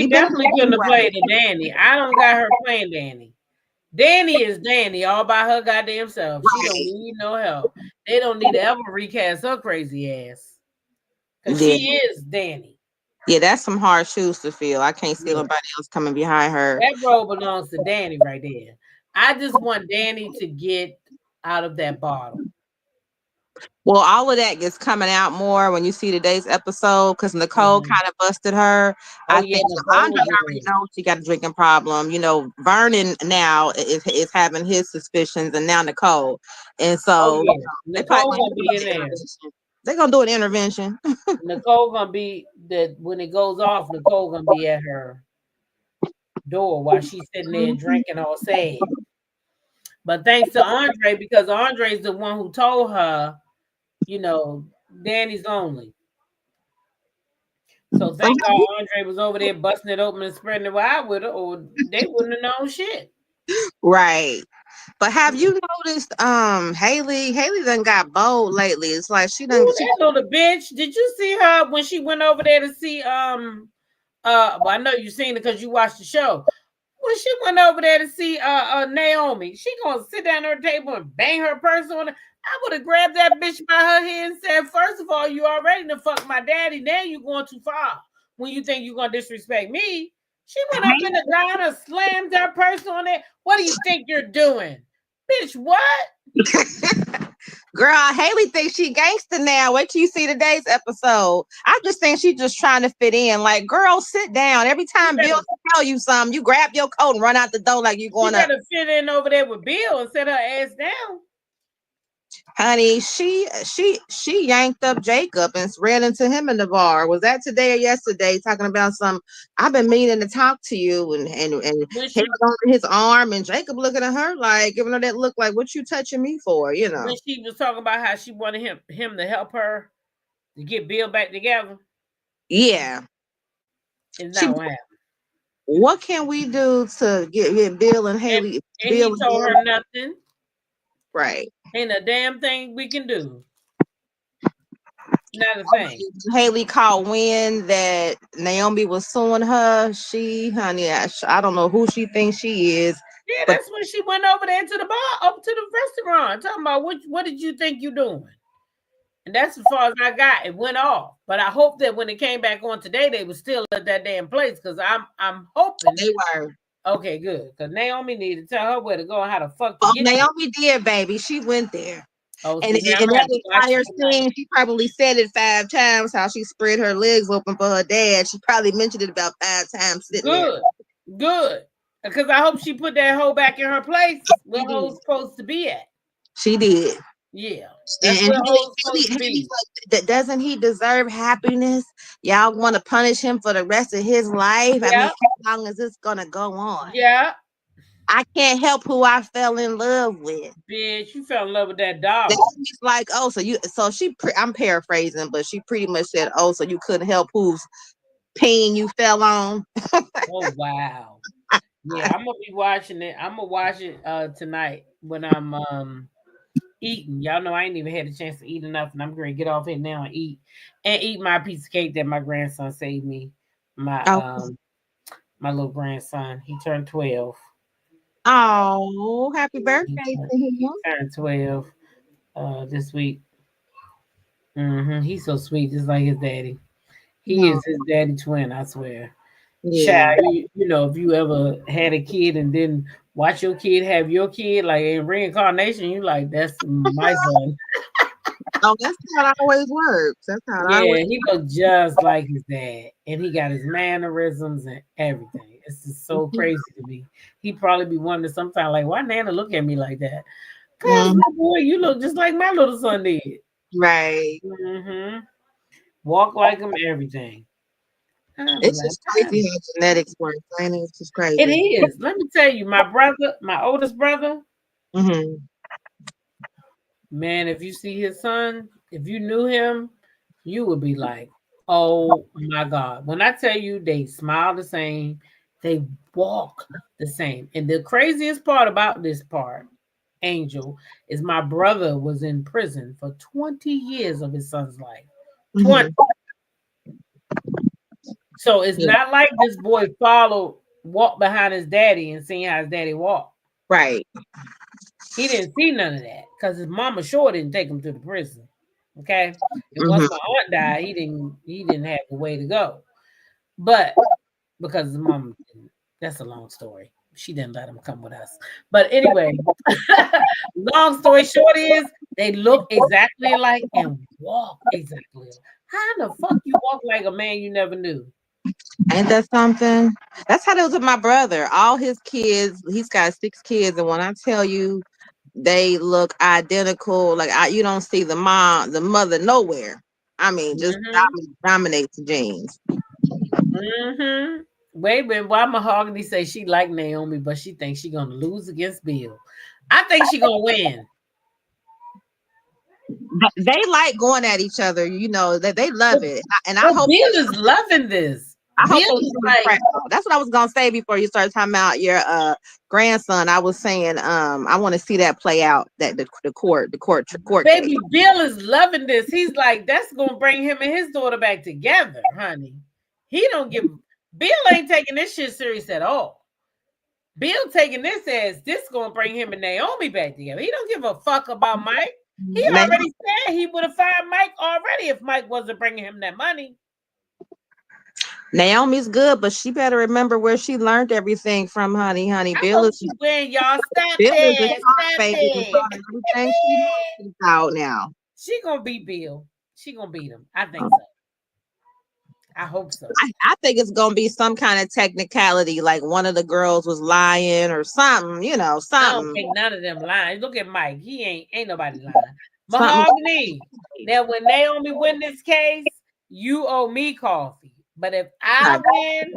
definitely couldn't have played a Danny. I don't got her playing Danny. Danny is Danny all by her goddamn self. She don't need no help. They don't need to ever recast her crazy ass. Because she is Danny. Yeah, that's some hard shoes to fill. I can't see nobody else coming behind her. That role belongs to Danny right there. I just want Danny to get out of that bottle. Well, all of that gets coming out more when you see today's episode because Nicole kind of busted her. I think Andre already knows she got a drinking problem. Vernon now is having his suspicions, and now Nicole. And so Nicole gonna be in there. They're gonna do an intervention. Nicole gonna be that when it goes off. Nicole gonna be at her door while she's sitting there drinking all sad. But thanks to Andre, because Andre's the one who told her, Danny's lonely. So thank God Andre was over there busting it open and spreading it wide with her, or they wouldn't have known shit. Right. But have you noticed Haley done got bold lately? It's like she done that little bitch. Did you see her when she went over there to see well, I know you seen it because you watched the show. When she went over there to see Naomi, she gonna sit down at her table and bang her purse on it. I would have grabbed that bitch by her hair and said, first of all, you already done fuck my daddy. Now you going too far when you think you're gonna disrespect me. She went up in the diner, slammed her purse on it. What do you think you're doing? Bitch, what? Girl, Haley thinks she gangster now. Wait till you see today's episode. I just think she's just trying to fit in. Like, girl, sit down. Every time Bill tell you something, you grab your coat and run out the door like you're going She to. better fit in over there with Bill and set her ass down. Honey, she yanked up Jacob and ran into him in the bar. Was that today or yesterday? Talking about some. I've been meaning to talk to you, and When hit she on his arm, and Jacob looking at her like giving her that look like, what you touching me for? You know. when she was talking about how she wanted him to help her to get Bill back together. Yeah. It's She, not what happened. what can we do to get Bill and Haley? And Bill he told her nothing. right. Ain't a damn thing we can do. Not a thing. Haley caught wind that Naomi was suing her. Honey, I don't know who she thinks she is. Yeah, but that's when she went over there to the bar, up to the restaurant, talking about what did you think you doing? And that's as far as I got. It went off. But I hope that when it came back on today, they were still at that damn place. Because I'm hoping they were. Okay, good. Because Naomi needed to tell her where to go and how to fuck to get Naomi did, baby. She went there. Oh, and that entire scene, she probably said it 5 times, how she spread her legs open for her dad. She probably mentioned it about 5 times sitting there. Good. Because I hope she put that hoe back in her place where hoe's supposed to be at. She did. Yeah. That's where hoe's supposed to be. Like, doesn't he deserve happiness? Y'all want to punish him for the rest of his life? Yeah. I mean, how long is this gonna go on? Yeah. I can't help who I fell in love with. Bitch, you fell in love with that dog. It's like, oh, I'm paraphrasing, but she pretty much said, oh, so you couldn't help whose pain you fell on. Oh, wow. Yeah, I'm gonna be watching it. I'm gonna watch it tonight when I'm eating. Y'all know I ain't even had a chance to eat enough, and I'm gonna get off here now and eat my piece of cake that my grandson saved me. My little grandson. He turned 12. Oh, happy birthday to him. Turned 12 this week. He's so sweet, just like his daddy. He is his daddy twin, I swear. Yeah. Child, you know, if you ever had a kid and then watch your kid have your kid, like in reincarnation, you like, that's my son. Oh, that's how it always works. That's how it always he looks just like his dad, and he got his mannerisms and everything. It's just so crazy to me. He probably be wondering sometimes, like, why Nana look at me like that? Cause my boy, you look just like my little son did. Right. Walk like him, everything. It's just crazy how genetics work. It's just crazy. It is. Let me tell you, my oldest brother. Man, if you see his son, if you knew him, you would be like, oh my God. When I tell you they smile the same, they walk the same. And the craziest part about this part, Angel, is my brother was in prison for 20 years of his son's life. 20. So it's not like this boy walked behind his daddy and seen how his daddy walked. Right. He didn't see none of that because his mama sure didn't take him to the prison. Okay. And once my aunt died, he didn't have a way to go. But because his mom, that's a long story. She didn't let him come with us. But anyway, long story short is they look exactly alike and walk exactly alike. How in the fuck you walk like a man you never knew? Ain't that something? That's how it was with my brother. All his kids, he's got 6 kids, and when I tell you they look identical, like you don't see the mother nowhere. I mean, just dominates the genes. Wait a minute, why Mahogany say she like Naomi, but she thinks she's gonna lose against Bill? I think she's gonna win. They like going at each other, you know, that they love it. And I hope Bill is loving this. I hope that's what I was gonna say before you started talking about your grandson. I was saying I want to see that play out, that the court baby case. Bill is loving this. He's like, that's gonna bring him and his daughter back together, honey. Bill ain't taking this shit serious at all. Bill taking this as this gonna bring him and Naomi back together. He don't give a fuck about Mike. He already said he would have fired Mike already if Mike wasn't bringing him that money. Naomi's good, but she better remember where she learned everything from, honey. I Bill hope is she win, y'all. Stop Bill is a it. top Stop baby and it. taught her everything she knows. She's out now. She gonna beat Bill. She gonna beat him. I think so. I hope so. I think it's gonna be some kind of technicality, like one of the girls was lying or something, I don't something. think none of them lying. Look at Mike. He ain't nobody lying. Something. Mahogany. Now, when Naomi win this case, you owe me coffee. But if I win,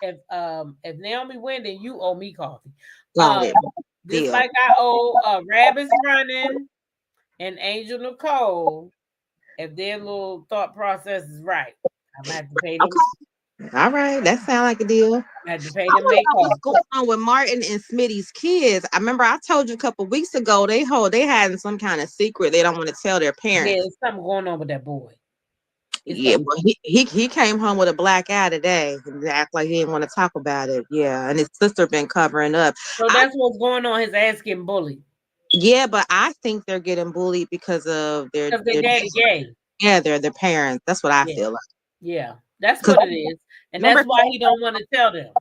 if Naomi win, then you owe me coffee. Got it. Just Deal. like I owe Rabbits Running and Angel Nicole, if their little thought process is right, I'm gonna have to pay them. Okay. All right, that sounds like a deal. I had to pay them. What's going on with Martin and Smitty's kids? I remember I told you a couple weeks ago they had some kind of secret they don't want to tell their parents. Yeah, there's something going on with that boy. Yeah, but he came home with a black eye today and act like he didn't want to talk about it. Yeah, and his sister been covering up. So that's what's going on. His ass getting bullied. Yeah, but I think they're getting bullied because of their daddy gay. Yeah, they're their parents. That's what I feel like. Yeah, that's what it is, and that's why he don't want to tell them.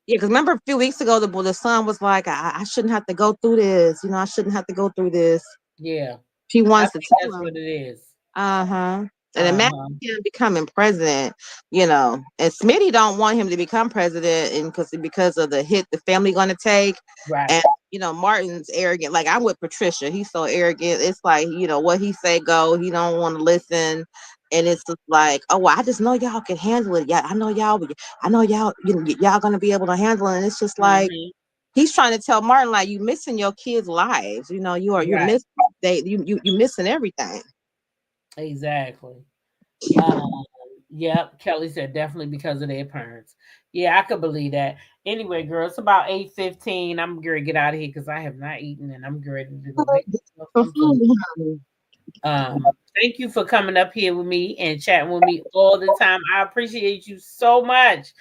Yeah, because remember a few weeks ago, the son was like, I shouldn't have to go through this. I shouldn't have to go through this. Yeah, she wants to tell that's what it is. And imagine him becoming president, and Smitty don't want him to become president, and because of the hit the family gonna take. Right. And Martin's arrogant. Like I'm with Patricia. He's so arrogant. It's like, what he say go. He don't want to listen. And it's just like, oh, well, I just know y'all can handle it. Yeah, I know y'all. Y'all gonna be able to handle it. And it's just like he's trying to tell Martin, like, you missing your kids' lives. You're missing you missing everything. Exactly. Yep. Kelly said definitely because of their parents. Yeah, I could believe that. Anyway, girl, it's about 8:15. I'm gonna get out of here because I have not eaten and I'm ready to go make thank you for coming up here with me and chatting with me all the time. I appreciate you so much.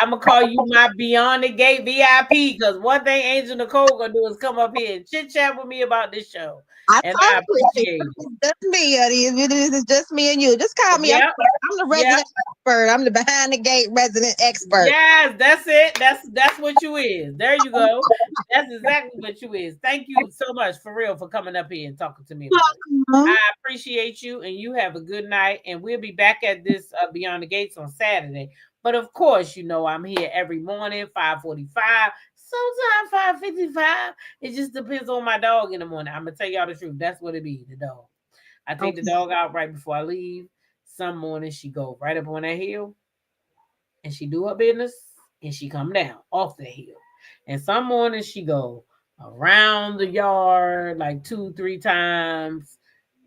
I'm gonna call you my Beyond the Gate VIP because one thing Angel Nicole gonna do is come up here and chit chat with me about this show. I appreciate it. It's just me, Eddie. It's just me and you. Just call me. Yep. I'm the resident expert. I'm the behind the gate resident expert. Yes, that's it. That's what you is. There you go. That's exactly what you is. Thank you so much for real for coming up here and talking to me. I appreciate you, and you have a good night. And we'll be back at this Beyond the Gates on Saturday. But of course, I'm here every morning, 5:45. Sometimes 5:55. It just depends on my dog in the morning. I'm gonna tell y'all the truth. That's what it be, the dog. I take the dog out right before I leave. Some mornings she go right up on that hill and she do her business and she come down off the hill. And some mornings she go around the yard like 2-3 times.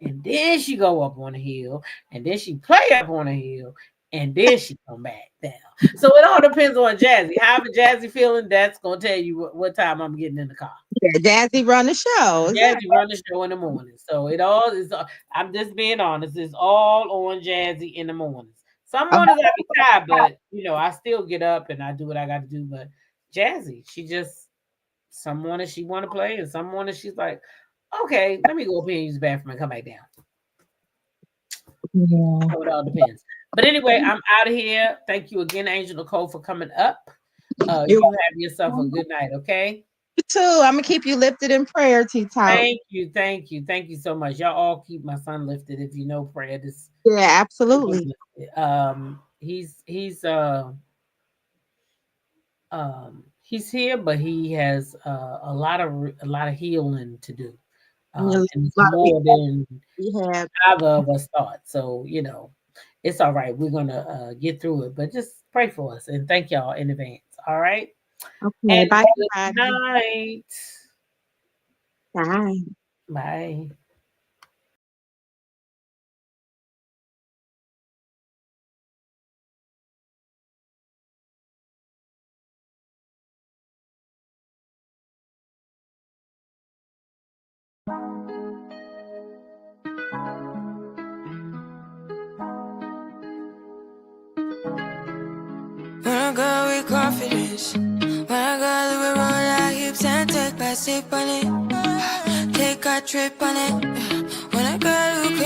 And then she go up on the hill and then she play up on the hill. And then she come back down. So it all depends on Jazzy. However Jazzy feeling, that's going to tell you what time I'm getting in the car. Yeah, Jazzy run the show. Jazzy run the show in the morning. So it all is, I'm just being honest, it's all on Jazzy in the mornings. Some mornings I be tired, but, I still get up and I do what I got to do. But Jazzy, she just, some mornings she want to play and some mornings she's like, okay, let me go up here and use the bathroom and come back down. Yeah. So it all depends. But anyway, I'm out of here. Thank you again, Angel Nicole, for coming up. You have yourself a good night, okay? You too. I'm gonna keep you lifted in prayer, T-Top. Thank you so much. Y'all all keep my son lifted if you know prayer. Yeah, absolutely. He's here, but he has a lot of healing to do. And it's more than either of us thought. So it's all right. We're gonna get through it, but just pray for us and thank y'all in advance. All right. Okay. And bye. Good night. Bye. Bye. When I go with confidence, when I go with roll out hips and take back sip on it, take a trip on it. When I go